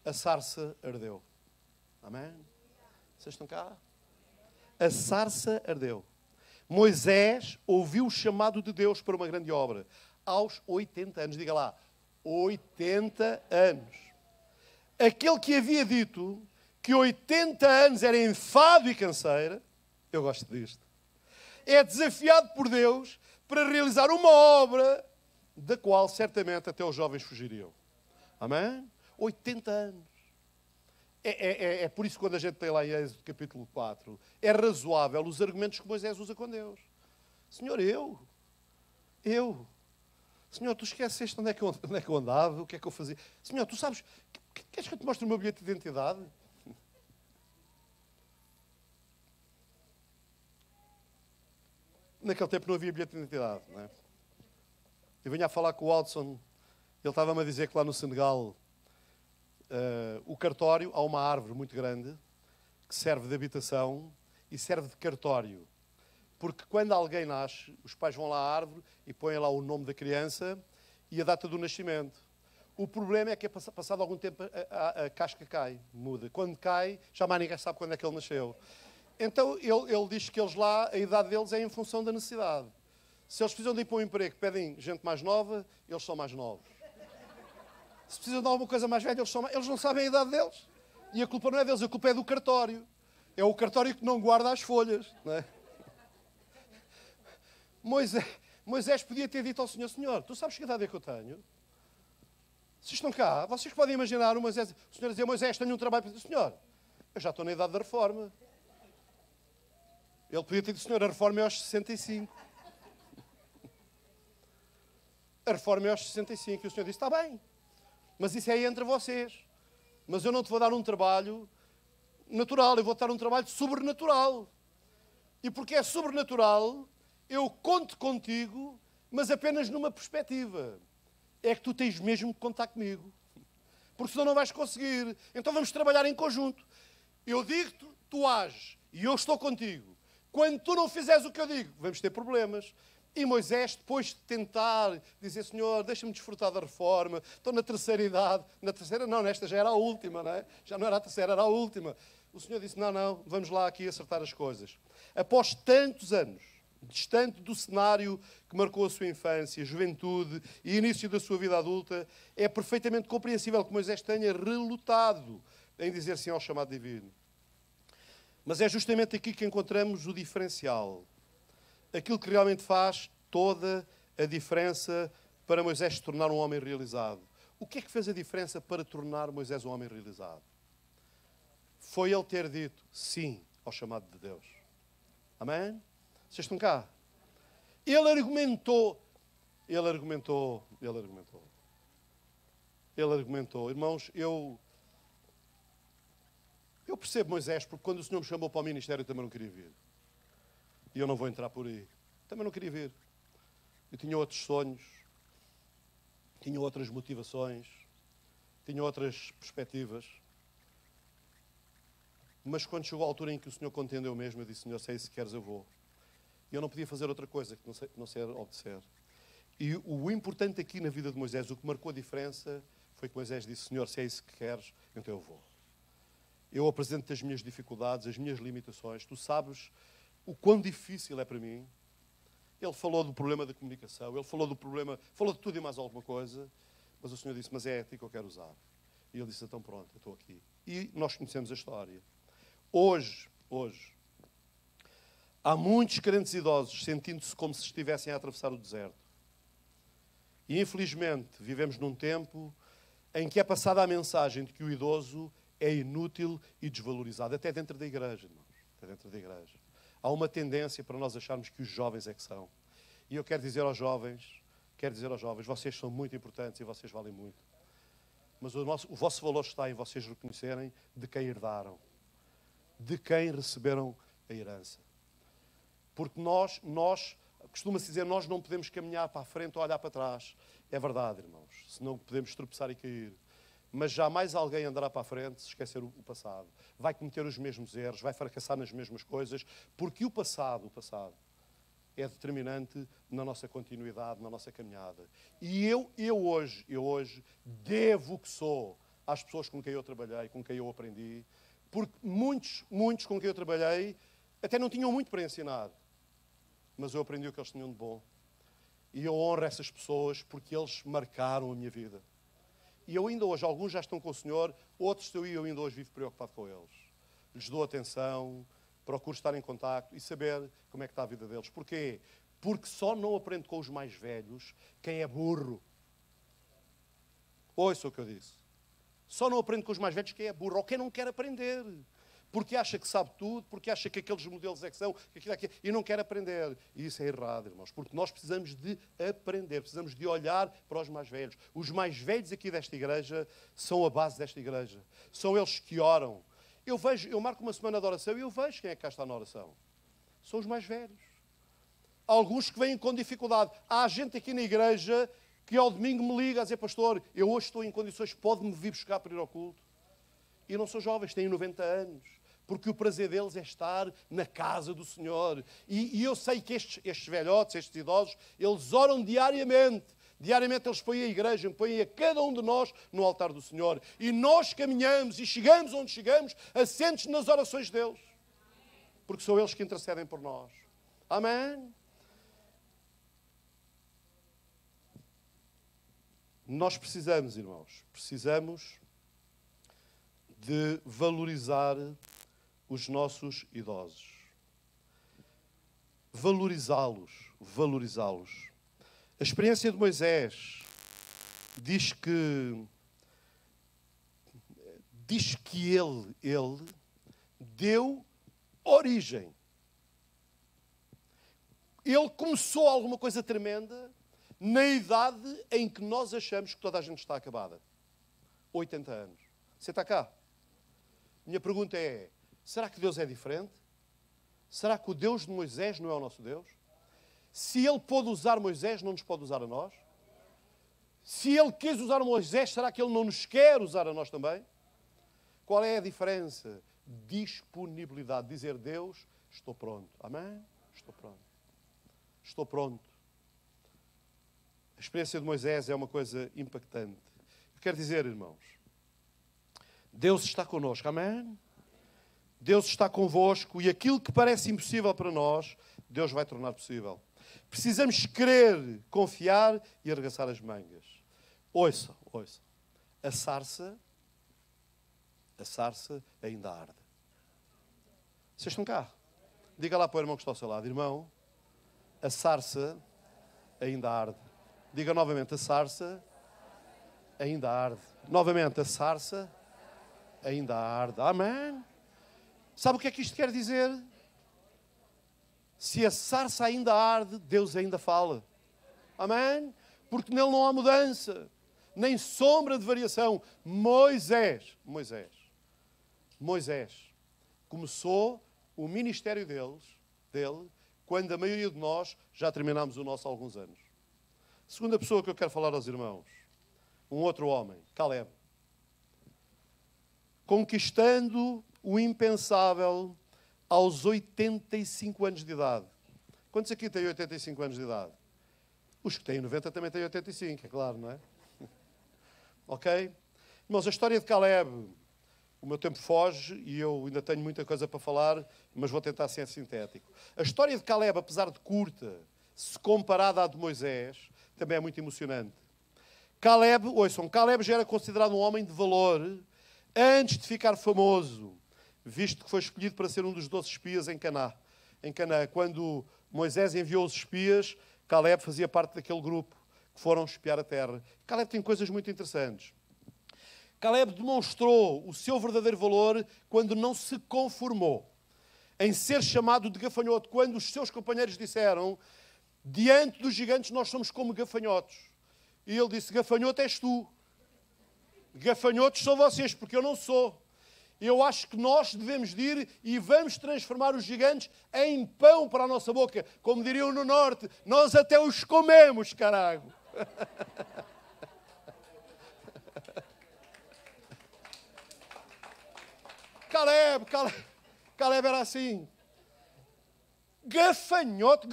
a sarça ardeu. Amém? Vocês estão cá? A sarça ardeu. Moisés ouviu o chamado de Deus para uma grande obra. Aos 80 anos, diga lá, 80 anos. Aquele que havia dito que 80 anos era enfado e canseira, eu gosto disto, é desafiado por Deus para realizar uma obra da qual certamente até os jovens fugiriam. Amém? 80 anos. É por isso que quando a gente tem lá em Êxodo capítulo 4, é razoável os argumentos que Moisés usa com Deus. Senhor, eu. Senhor, tu esqueceste onde é que eu andava, o que é que eu fazia. Senhor, tu sabes, queres que eu te mostre o meu bilhete de identidade? Naquele tempo não havia bilhete de identidade, não é? Eu vinha a falar com o Watson, ele estava-me a dizer que lá no Senegal o cartório, há uma árvore muito grande que serve de habitação e serve de cartório. Porque quando alguém nasce, os pais vão lá à árvore e põem lá o nome da criança e a data do nascimento. O problema é que, passado algum tempo, a casca cai, muda. Quando cai, já mais ninguém sabe quando é que ele nasceu. Então ele diz que eles lá, a idade deles é em função da necessidade. Se eles precisam de ir para um emprego, pedem gente mais nova, eles são mais novos. Se precisam de alguma coisa mais velha, eles não sabem a idade deles. E a culpa não é deles, a culpa é do cartório. É o cartório que não guarda as folhas. Não é? Moisés podia ter dito ao Senhor, Senhor, tu sabes que idade é que eu tenho? Vocês estão cá, vocês podem imaginar o Senhor dizer, Moisés, tenho um trabalho para dizer, Senhor, eu já estou na idade da reforma. Ele podia ter dito, Senhor, a reforma é aos 65. A reforma é aos 65. E o Senhor disse, está bem, mas isso é entre vocês. Mas eu não te vou dar um trabalho natural, eu vou-te dar um trabalho sobrenatural. E porque é sobrenatural, eu conto contigo, mas apenas numa perspectiva. É que tu tens mesmo que contar comigo. Porque senão não vais conseguir. Então vamos trabalhar em conjunto. Eu digo-te, tu ages, e eu estou contigo. Quando tu não fizeres o que eu digo, vamos ter problemas. E Moisés, depois de tentar dizer, Senhor, deixa-me desfrutar da reforma, estou na terceira idade. Na terceira não, nesta já era a última, não é? Já não era a terceira, era a última. O Senhor disse, não, vamos lá aqui acertar as coisas. Após tantos anos, distante do cenário que marcou a sua infância, juventude e início da sua vida adulta, é perfeitamente compreensível que Moisés tenha relutado em dizer sim ao chamado divino. Mas é justamente aqui que encontramos o diferencial. Aquilo que realmente faz toda a diferença para Moisés se tornar um homem realizado. O que é que fez a diferença para tornar Moisés um homem realizado? Foi ele ter dito sim ao chamado de Deus. Amém? Vocês estão cá? Ele argumentou. Irmãos, eu percebo Moisés, porque quando o Senhor me chamou para o ministério eu também não queria vir. E eu não vou entrar por aí. Também não queria vir. Eu tinha outros sonhos, tinha outras motivações, tinha outras perspectivas. Mas quando chegou a altura em que o Senhor contendeu mesmo, eu disse, Senhor, se é isso que queres, eu vou. E eu não podia fazer outra coisa que não ser obedecer. E o importante aqui na vida de Moisés, o que marcou a diferença, foi que Moisés disse, Senhor, se é isso que queres, então eu vou. Eu apresento-te as minhas dificuldades, as minhas limitações. Tu sabes o quão difícil é para mim. Ele falou do problema da comunicação, ele falou de tudo e mais alguma coisa, mas o Senhor disse, mas é a ti que eu quero usar. E ele disse, então pronto, eu estou aqui. E nós conhecemos a história. Hoje, há muitos crentes idosos sentindo-se como se estivessem a atravessar o deserto. E infelizmente vivemos num tempo em que é passada a mensagem de que o idoso é inútil e desvalorizado, até dentro da igreja, irmãos. Até dentro da igreja. Há uma tendência para nós acharmos que os jovens é que são. E eu quero dizer aos jovens, vocês são muito importantes e vocês valem muito. Mas o vosso valor está em vocês reconhecerem de quem herdaram, de quem receberam a herança. Porque nós costuma-se dizer, nós não podemos caminhar para a frente ou olhar para trás. É verdade, irmãos, senão podemos tropeçar e cair. Mas jamais alguém andará para a frente se esquecer o passado. Vai cometer os mesmos erros, vai fracassar nas mesmas coisas, porque o passado é determinante na nossa continuidade, na nossa caminhada. E eu hoje devo o que sou às pessoas com quem eu trabalhei, com quem eu aprendi, porque muitos com quem eu trabalhei até não tinham muito para ensinar, mas eu aprendi o que eles tinham de bom. E eu honro essas pessoas porque eles marcaram a minha vida. E eu ainda hoje, alguns já estão com o Senhor, outros eu ainda hoje vivo preocupado com eles. Lhes dou atenção, procuro estar em contacto e saber como é que está a vida deles. Porquê? Porque só não aprendo com os mais velhos quem é burro. Ouça o que eu disse. Só não aprendo com os mais velhos quem é burro ou quem não quer aprender. Porque acha que sabe tudo, porque acha que aqueles modelos é que são, e não quer aprender. E isso é errado, irmãos, porque nós precisamos de aprender, precisamos de olhar para os mais velhos. Os mais velhos aqui desta igreja são a base desta igreja. São eles que oram. Eu marco uma semana de oração e eu vejo quem é que cá está na oração. São os mais velhos. Há alguns que vêm com dificuldade. Há gente aqui na igreja que ao domingo me liga a dizer, pastor, eu hoje estou em condições, pode-me vir buscar para ir ao culto. E não são jovens, têm 90 anos. Porque o prazer deles é estar na casa do Senhor. E eu sei que estes velhotes, estes idosos, eles oram diariamente. Diariamente eles põem a igreja, põem a cada um de nós no altar do Senhor. E nós caminhamos e chegamos onde chegamos, assentes nas orações deles. porque são eles que intercedem por nós. Amém? Nós precisamos, irmãos, de valorizar os nossos idosos. Valorizá-los. A experiência de Moisés diz que ele deu origem. Ele começou alguma coisa tremenda na idade em que nós achamos que toda a gente está acabada. 80 anos. Você está cá? Minha pergunta é, será que Deus é diferente? Será que o Deus de Moisés não é o nosso Deus? Se Ele pôde usar Moisés, não nos pode usar a nós? Se Ele quis usar Moisés, será que Ele não nos quer usar a nós também? Qual é a diferença? Disponibilidade. Dizer, Deus, estou pronto. Amém? Estou pronto. Estou pronto. A experiência de Moisés é uma coisa impactante. Eu quero dizer, irmãos, Deus está connosco. Amém? Deus está convosco e aquilo que parece impossível para nós, Deus vai tornar possível. Precisamos crer, confiar e arregaçar as mangas. Ouçam. A sarça ainda arde. Vocês estão cá? Diga lá para o irmão que está ao seu lado. Irmão, a sarça ainda arde. Diga novamente, a sarça ainda arde. Novamente, a sarça ainda arde. Amém? Sabe o que é que isto quer dizer? Se a sarça ainda arde, Deus ainda fala. Amém? Porque nele não há mudança, nem sombra de variação. Moisés começou o ministério dele, quando a maioria de nós já terminámos o nosso há alguns anos. Segunda pessoa que eu quero falar aos irmãos, um outro homem, Caleb. Conquistando o impensável aos 85 anos de idade. Quantos aqui têm 85 anos de idade? Os que têm 90 também têm 85, é claro, não é? Ok? Irmãos, a história de Caleb, o meu tempo foge e eu ainda tenho muita coisa para falar, mas vou tentar ser sintético. A história de Caleb, apesar de curta, se comparada à de Moisés, também é muito emocionante. Caleb já era considerado um homem de valor antes de ficar famoso, visto que foi escolhido para ser um dos 12 espias em Canaã. Quando Moisés enviou os espias, Caleb fazia parte daquele grupo que foram espiar a terra. Caleb tem coisas muito interessantes. Caleb demonstrou o seu verdadeiro valor quando não se conformou em ser chamado de gafanhoto, quando os seus companheiros disseram, diante dos gigantes nós somos como gafanhotos. E ele disse, gafanhoto és tu. Gafanhotos são vocês, porque eu não sou. Eu acho que nós devemos ir e vamos transformar os gigantes em pão para a nossa boca. Como diriam no Norte, nós até os comemos, carago. Caleb era assim. Gafanhoto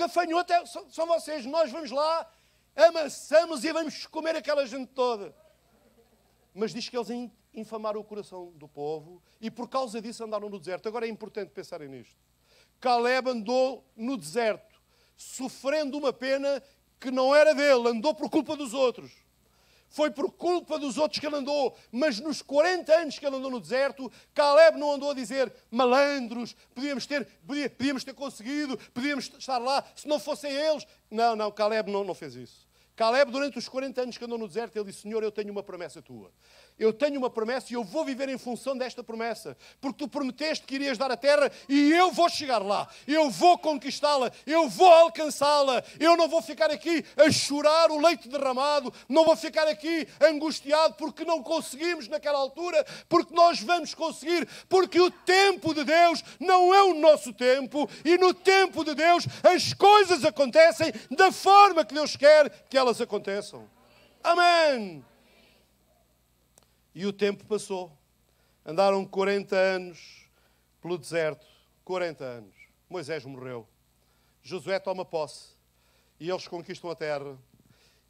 são vocês. Nós vamos lá, amassamos e vamos comer aquela gente toda. Mas diz que eles infamaram o coração do povo e por causa disso andaram no deserto. Agora é importante pensarem nisto. Caleb andou no deserto, sofrendo uma pena que não era dele, andou por culpa dos outros. Foi por culpa dos outros que ele andou, mas nos 40 anos que ele andou no deserto, Caleb não andou a dizer, malandros, podíamos ter conseguido, podíamos estar lá, se não fossem eles. Não, Caleb não fez isso. Caleb, durante os 40 anos que andou no deserto, ele disse, Senhor, eu tenho uma promessa tua. Eu tenho uma promessa e eu vou viver em função desta promessa. Porque tu prometeste que irias dar a terra e eu vou chegar lá. Eu vou conquistá-la. Eu vou alcançá-la. Eu não vou ficar aqui a chorar o leite derramado. Não vou ficar aqui angustiado porque não conseguimos naquela altura. Porque nós vamos conseguir. Porque o tempo de Deus não é o nosso tempo. E no tempo de Deus as coisas acontecem da forma que Deus quer que elas aconteçam. Amém! E o tempo passou. Andaram 40 anos pelo deserto. 40 anos. Moisés morreu. Josué toma posse. E eles conquistam a terra.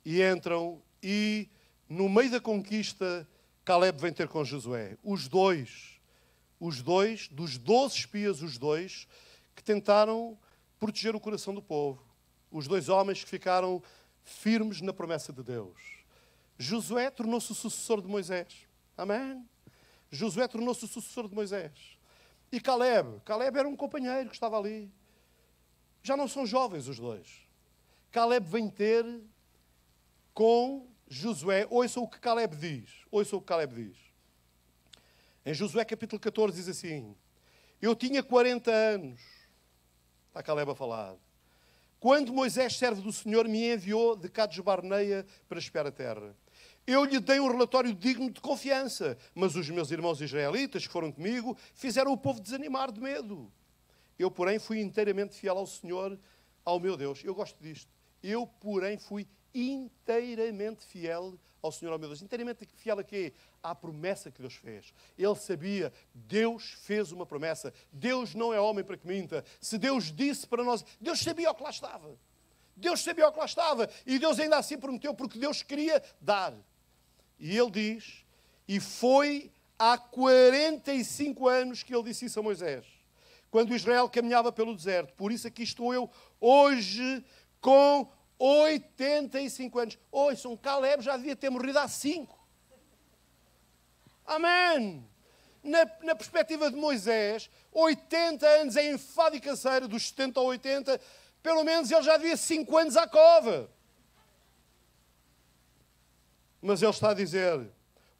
E entram. E no meio da conquista, Caleb vem ter com Josué. Os dois, dos 12 espias, os dois, que tentaram proteger o coração do povo. Os 2 homens que ficaram firmes na promessa de Deus. Josué tornou-se o sucessor de Moisés. Amém? Josué tornou-se o sucessor de Moisés. E Caleb era um companheiro que estava ali. Já não são jovens os 2. Caleb vem ter com Josué. Ouça o que Caleb diz. Ouça o que Caleb diz. Em Josué capítulo 14 diz assim: eu tinha 40 anos. Está Caleb a falar. Quando Moisés, servo do Senhor, me enviou de Cades Barneia para espiar a terra. Eu lhe dei um relatório digno de confiança, mas os meus irmãos israelitas que foram comigo fizeram o povo desanimar de medo. Eu, porém, fui inteiramente fiel ao Senhor, ao meu Deus. Eu gosto disto. Eu, porém, fui inteiramente fiel ao Senhor, ao meu Deus. Inteiramente fiel a quê? À promessa que Deus fez. Ele sabia, Deus fez uma promessa. Deus não é homem para que minta. Se Deus disse para nós, Deus sabia o que lá estava. Deus sabia o que lá estava. E Deus ainda assim prometeu, porque Deus queria dar. E ele diz, e foi há 45 anos que ele disse isso a Moisés, quando Israel caminhava pelo deserto. Por isso aqui estou eu hoje com 85 anos. Ouçam, Caleb já devia ter morrido há 5. Amém. Na perspectiva de Moisés, 80 anos é enfado e canseiro, dos 70 a 80, pelo menos ele já devia 5 anos à cova. Mas ele está a dizer,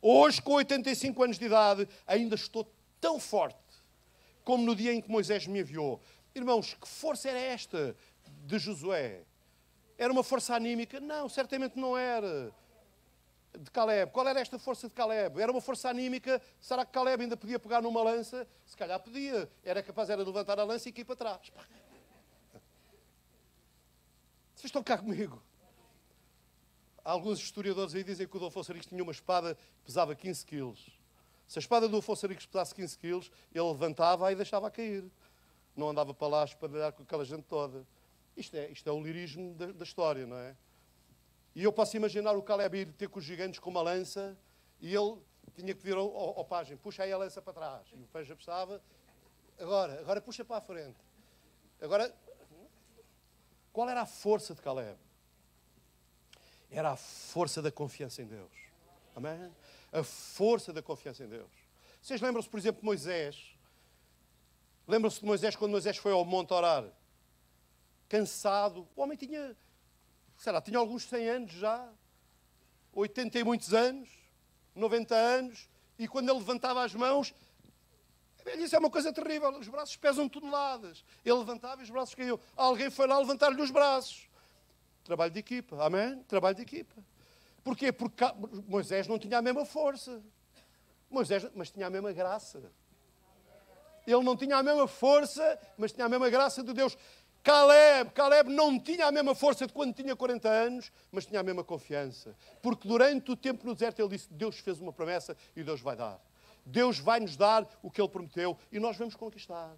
hoje com 85 anos de idade, ainda estou tão forte como no dia em que Moisés me enviou. Irmãos, que força era esta de Josué? Era uma força anímica? Não, certamente não era. De Caleb. Qual era esta força de Caleb? Era uma força anímica? Será que Caleb ainda podia pegar numa lança? Se calhar podia. Era capaz de levantar a lança e cair para trás. Vocês estão cá comigo? Alguns historiadores aí dizem que o Dom Afonso Henriques tinha uma espada que pesava 15 quilos. Se a espada do Afonso Henriques pesasse 15 quilos, ele levantava e deixava a cair. Não andava para lá a espadalhar com aquela gente toda. Isto é o lirismo da história, não é? E eu posso imaginar o Caleb ir ter com os gigantes com uma lança e ele tinha que pedir ao pajem, puxa aí a lança para trás. E o pajem puxava, agora puxa para a frente. Agora, qual era a força de Caleb? Era a força da confiança em Deus. Amém? A força da confiança em Deus. Vocês lembram-se, por exemplo, de Moisés? Lembram-se de Moisés quando Moisés foi ao monte orar? Cansado. O homem tinha alguns 100 anos já. 80 e muitos anos. 90 anos. E quando ele levantava as mãos, isso é uma coisa terrível. Os braços pesam toneladas. Ele levantava e os braços caíam. Alguém foi lá levantar-lhe os braços. Trabalho de equipa. Amém? Trabalho de equipa. Porquê? Porque Moisés não tinha a mesma força. Mas tinha a mesma graça. Ele não tinha a mesma força, mas tinha a mesma graça de Deus. Caleb não tinha a mesma força de quando tinha 40 anos, mas tinha a mesma confiança. Porque durante o tempo no deserto ele disse, Deus fez uma promessa e Deus vai dar. Deus vai nos dar o que Ele prometeu e nós vamos conquistar.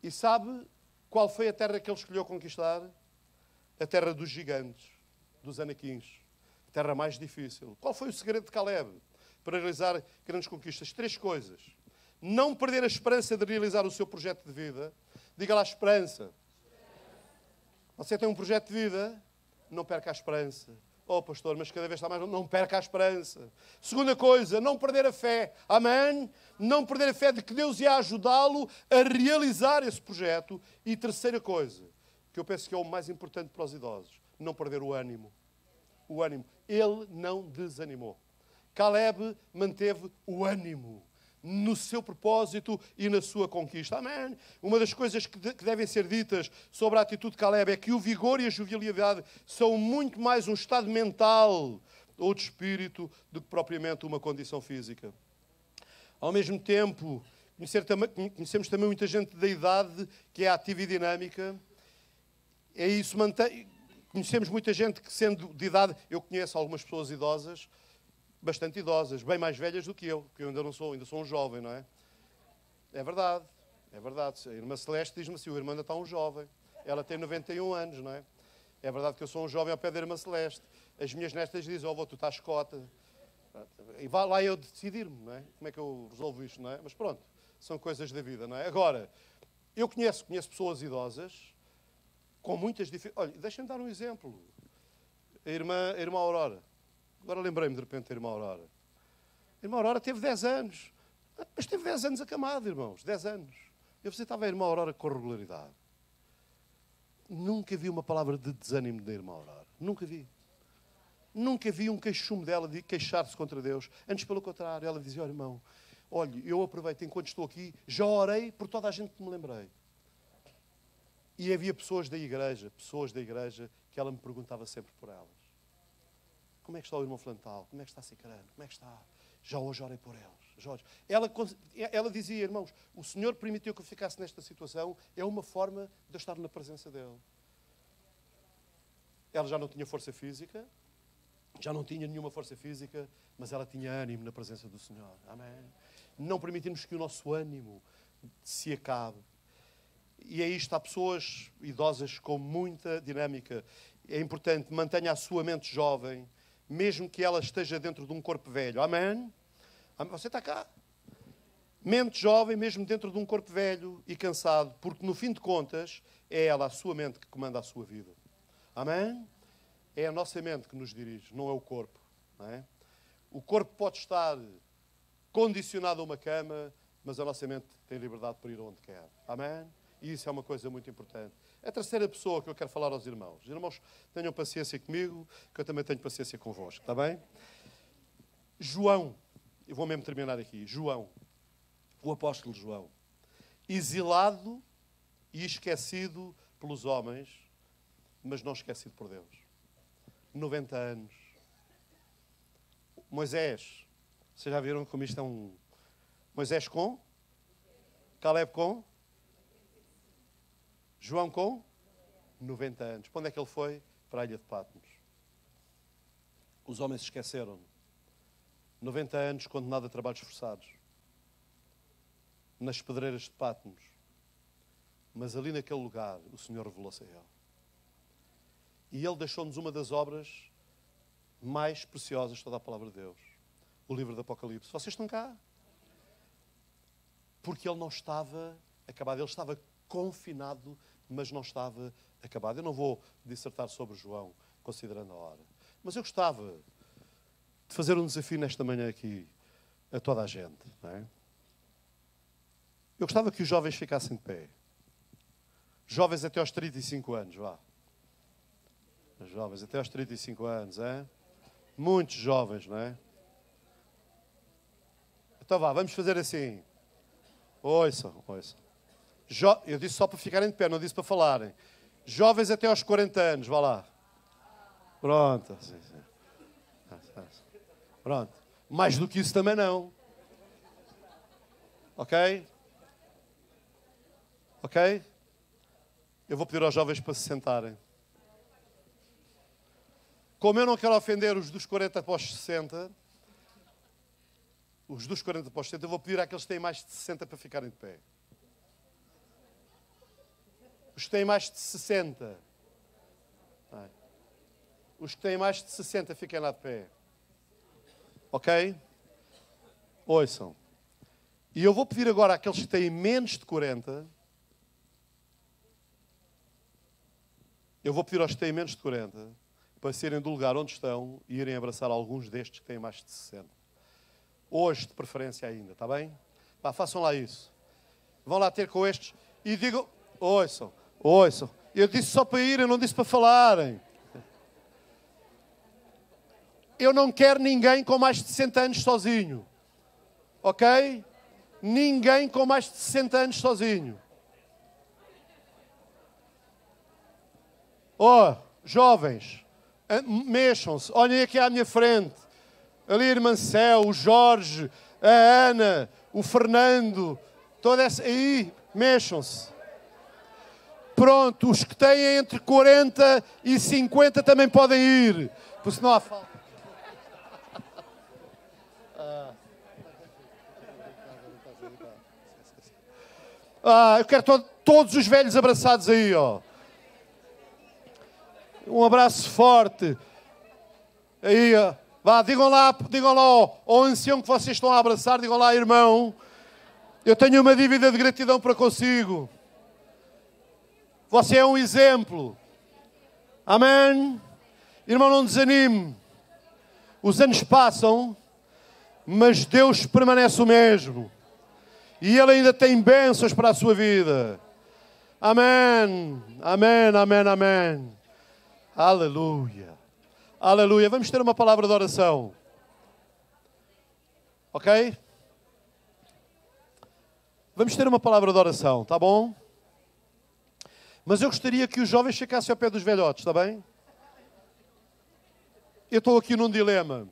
E sabe qual foi a terra que ele escolheu conquistar? A terra dos gigantes, dos anaquins. A terra mais difícil. Qual foi o segredo de Caleb para realizar grandes conquistas? 3 coisas. Não perder a esperança de realizar o seu projeto de vida. Diga lá, esperança. Você tem um projeto de vida? Não perca a esperança. Oh, pastor, mas cada vez está mais... Não perca a esperança. Segunda coisa, não perder a fé. Amém? Não perder a fé de que Deus ia ajudá-lo a realizar esse projeto. E terceira coisa, que eu penso que é o mais importante para os idosos, não perder o ânimo. O ânimo. Ele não desanimou. Caleb manteve o ânimo no seu propósito e na sua conquista. Amém? Uma das coisas que devem ser ditas sobre a atitude de Caleb é que o vigor e a jovialidade são muito mais um estado mental ou de espírito do que propriamente uma condição física. Ao mesmo tempo, conhecemos também muita gente da idade que é ativa e dinâmica. É isso, conhecemos muita gente que, sendo de idade, eu conheço algumas pessoas idosas, bastante idosas, bem mais velhas do que eu, porque eu ainda sou um jovem, não é? É verdade. A irmã Celeste diz-me assim, o irmão ainda está um jovem. Ela tem 91 anos, não é? É verdade que eu sou um jovem ao pé da irmã Celeste. As minhas nestas dizem, tu estás cota. E vai lá eu decidir-me, não é? Como é que eu resolvo isto, não é? Mas pronto, são coisas da vida, não é? Agora, Eu conheço pessoas idosas com muitas dificuldades. Olha, deixem-me dar um exemplo. A irmã Aurora. Agora lembrei-me de repente da irmã Aurora. A irmã Aurora teve 10 anos. Mas teve 10 anos acamada, irmãos. 10 anos. Eu visitava a irmã Aurora com regularidade. Nunca vi uma palavra de desânimo da irmã Aurora. Nunca vi. Nunca vi um queixume dela de queixar-se contra Deus. Antes, pelo contrário, ela dizia, irmão, olha, eu aproveito enquanto estou aqui, já orei por toda a gente que me lembrei. E havia pessoas da igreja, que ela me perguntava sempre por elas. Como é que está o irmão Flantal? Como é que está a Cicrano? Como é que está? Já hoje orei por eles. Ela dizia, irmãos, o Senhor permitiu que eu ficasse nesta situação, é uma forma de eu estar na presença dEle. Ela já não tinha força física, mas ela tinha ânimo na presença do Senhor. Amém? Não permitimos que o nosso ânimo se acabe. E é isto, há pessoas idosas com muita dinâmica. É importante, mantenha a sua mente jovem, mesmo que ela esteja dentro de um corpo velho. Amém? Você está cá. Mente jovem, mesmo dentro de um corpo velho e cansado, porque no fim de contas, é ela, a sua mente, que comanda a sua vida. Amém? É a nossa mente que nos dirige, não é o corpo. Não é? O corpo pode estar condicionado a uma cama, mas a nossa mente tem liberdade para ir onde quer. Amém? E isso é uma coisa muito importante. A terceira pessoa que eu quero falar aos irmãos. Os irmãos, tenham paciência comigo, que eu também tenho paciência convosco. Está bem? João. Eu vou mesmo terminar aqui. João. O apóstolo João. Exilado e esquecido pelos homens, mas não esquecido por Deus. 90 anos. Moisés. Vocês já viram como isto é um... Moisés com? Caleb com? João com? 90 anos. Para onde é que ele foi? Para a ilha de Patmos. Os homens esqueceram-no. 90 anos condenado a trabalhos forçados. Nas pedreiras de Patmos. Mas ali naquele lugar o Senhor revelou-se a ele. E Ele deixou-nos uma das obras mais preciosas de toda a palavra de Deus. O livro do Apocalipse. Vocês estão cá? Porque Ele não estava acabado. Ele estava confinado, mas não estava acabado. Eu não vou dissertar sobre João, considerando a hora. Mas eu gostava de fazer um desafio nesta manhã aqui a toda a gente. Não é? Eu gostava que os jovens ficassem de pé. Jovens até aos 35 anos, vá. Jovens até aos 35 anos, é? Muitos jovens, não é? Então vá, vamos fazer assim. Ouçam. Eu disse só para ficarem de pé, não disse para falarem. Jovens até aos 40 anos, vá lá. Pronto. Pronto. Mais do que isso também não. Ok? Ok? Eu vou pedir aos jovens para se sentarem. Como eu não quero ofender os dos 40 para os 60, eu vou pedir àqueles que têm mais de 60 para ficarem de pé. Os que têm mais de 60. Os que têm mais de 60 fiquem lá de pé. Ok? Ouçam. E eu vou pedir agora àqueles que têm menos de 40. Eu vou pedir aos que têm menos de 40 para saírem do lugar onde estão e irem abraçar alguns destes que têm mais de 60. Hoje, de preferência ainda, está bem? Vá, façam lá isso. Vão lá ter com estes e digam... Ouçam. Eu disse só para ir, eu não disse para falarem. Eu não quero ninguém com mais de 60 anos sozinho. Ok? Ninguém com mais de 60 anos sozinho. Jovens, mexam-se. Olhem aqui à minha frente. Ali a irmã Céu, o Jorge, a Ana, o Fernando. Toda essa... Aí, mexam-se. Pronto, os que têm entre 40 e 50 também podem ir. Porque senão há falta. Eu quero todos os velhos abraçados aí, ó. Um abraço forte. Aí, ó. Vá, digam lá ao ancião que vocês estão a abraçar, digam lá, irmão, eu tenho uma dívida de gratidão para consigo. Você é um exemplo. Amém? Irmão, não desanime. Os anos passam, mas Deus permanece o mesmo. E Ele ainda tem bênçãos para a sua vida. Amém. Amém, amém, amém. Aleluia. Aleluia. Vamos ter uma palavra de oração. Ok? Vamos ter uma palavra de oração, tá bom? Mas eu gostaria que os jovens ficassem ao pé dos velhotes, está bem? Eu estou aqui num dilema.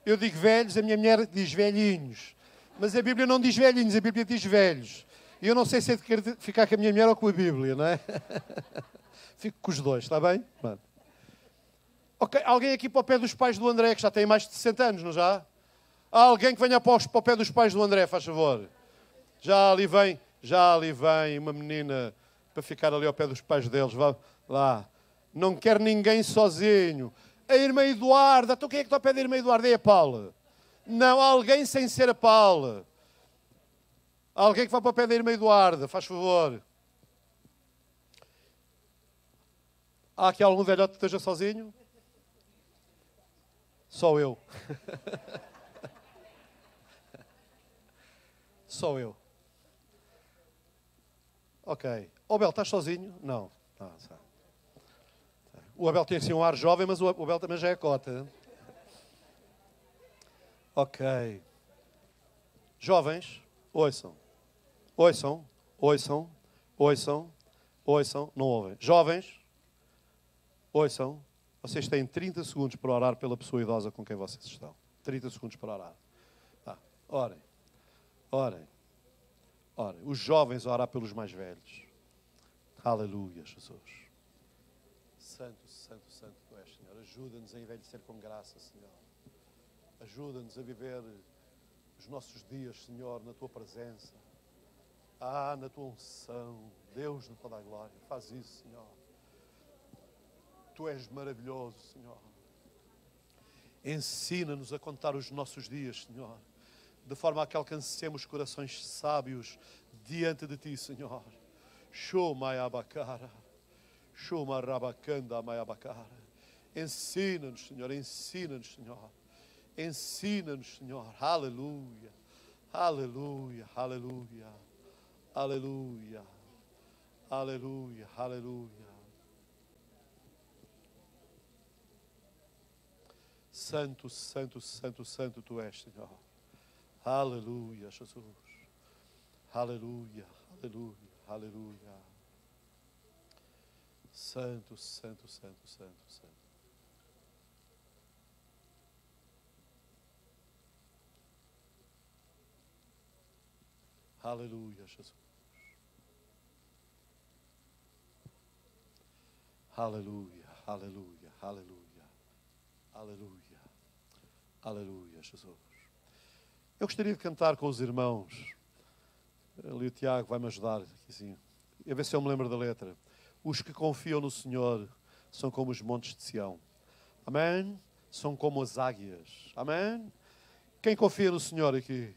Eu digo velhos, a minha mulher diz velhinhos. Mas a Bíblia não diz velhinhos, a Bíblia diz velhos. E eu não sei se é de querer ficar com a minha mulher ou com a Bíblia, não é? Fico com os dois, está bem? Mano. Ok, alguém aqui para o pé dos pais do André, que já tem mais de 60 anos, não já? Há alguém que venha para o pé dos pais do André, faz favor. Já ali vem uma menina para ficar ali ao pé dos pais deles. Vá lá. Não quer ninguém sozinho. A irmã Eduarda. Então quem é que está ao pé da irmã Eduarda? É a Paula. Não, há alguém sem ser a Paula. Há alguém que vá para o pé da irmã Eduarda, faz favor. Há aqui algum velhote que esteja sozinho? Só eu. Só eu. Ok. O Abel, estás sozinho? Não. O Abel tem assim um ar jovem, mas o Abel também já é cota. Ok. Jovens, ouçam. Ouçam, ouçam, ouçam, ouçam. Não ouvem. Jovens, ouçam. Vocês têm 30 segundos para orar pela pessoa idosa com quem vocês estão. 30 segundos para orar. Orem. Orem. Orem. Os jovens a orar pelos mais velhos. Aleluia, Jesus. Santo, santo, santo tu és, Senhor. Ajuda-nos a envelhecer com graça, Senhor. Ajuda-nos a viver os nossos dias, Senhor, na tua presença. Na tua unção. Deus de toda a glória. Faz isso, Senhor. Tu és maravilhoso, Senhor. Ensina-nos a contar os nossos dias, Senhor, de forma a que alcancemos corações sábios diante de Ti, Senhor. Shoma Yabacara, Shoma Rabacanda Mayabacara. Ensina-nos, Senhor, ensina-nos, Senhor. Ensina-nos, Senhor. Aleluia, aleluia, aleluia, aleluia, aleluia, aleluia. Santo, santo, santo, santo tu és, Senhor. Aleluia, Jesus. Aleluia, aleluia, aleluia. Santo, santo, santo, santo, santo. Aleluia, Jesus. Aleluia, aleluia, aleluia. Aleluia. Aleluia, Jesus. Eu gostaria de cantar com os irmãos. Ali o Tiago vai-me ajudar. Assim, a ver se eu me lembro da letra. Os que confiam no Senhor são como os montes de Sião. Amém? São como as águias. Amém? Quem confia no Senhor aqui?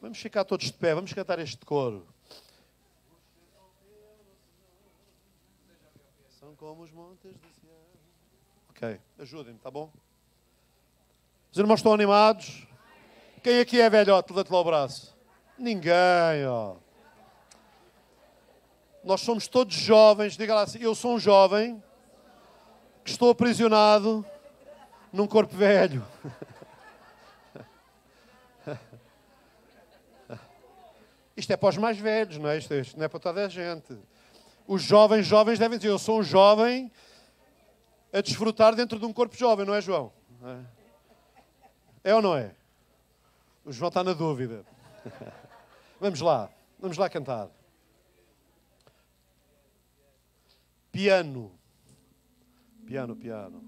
Vamos ficar todos de pé. Vamos cantar este coro. São como os montes de Sião. Ok, ajudem-me, tá bom? Os irmãos estão animados? Quem aqui é velhote? Levante lá o braço. Ninguém, ó. Nós somos todos jovens. Diga lá assim, eu sou um jovem que estou aprisionado num corpo velho. Isto é para os mais velhos, não é? Isto não é para toda a gente. Os jovens devem dizer, eu sou um jovem a desfrutar dentro de um corpo jovem, não é, João? É ou não é? O João está na dúvida. Vamos lá cantar. Piano. Piano, piano.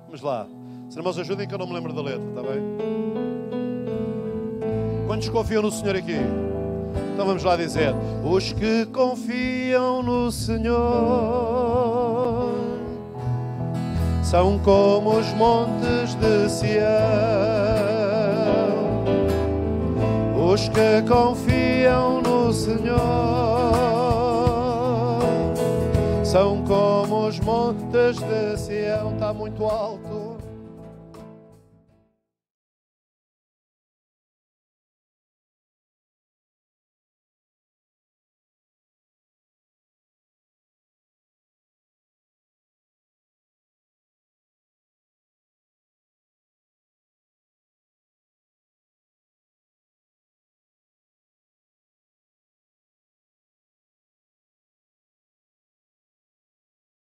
Vamos lá. Os irmãos ajudem que eu não me lembro da letra, está bem? Quantos confiam no Senhor aqui? Então vamos lá dizer. Os que confiam no Senhor são como os montes de Sião. Os que confiam no do Senhor são como os montes de Sião. Está muito alto.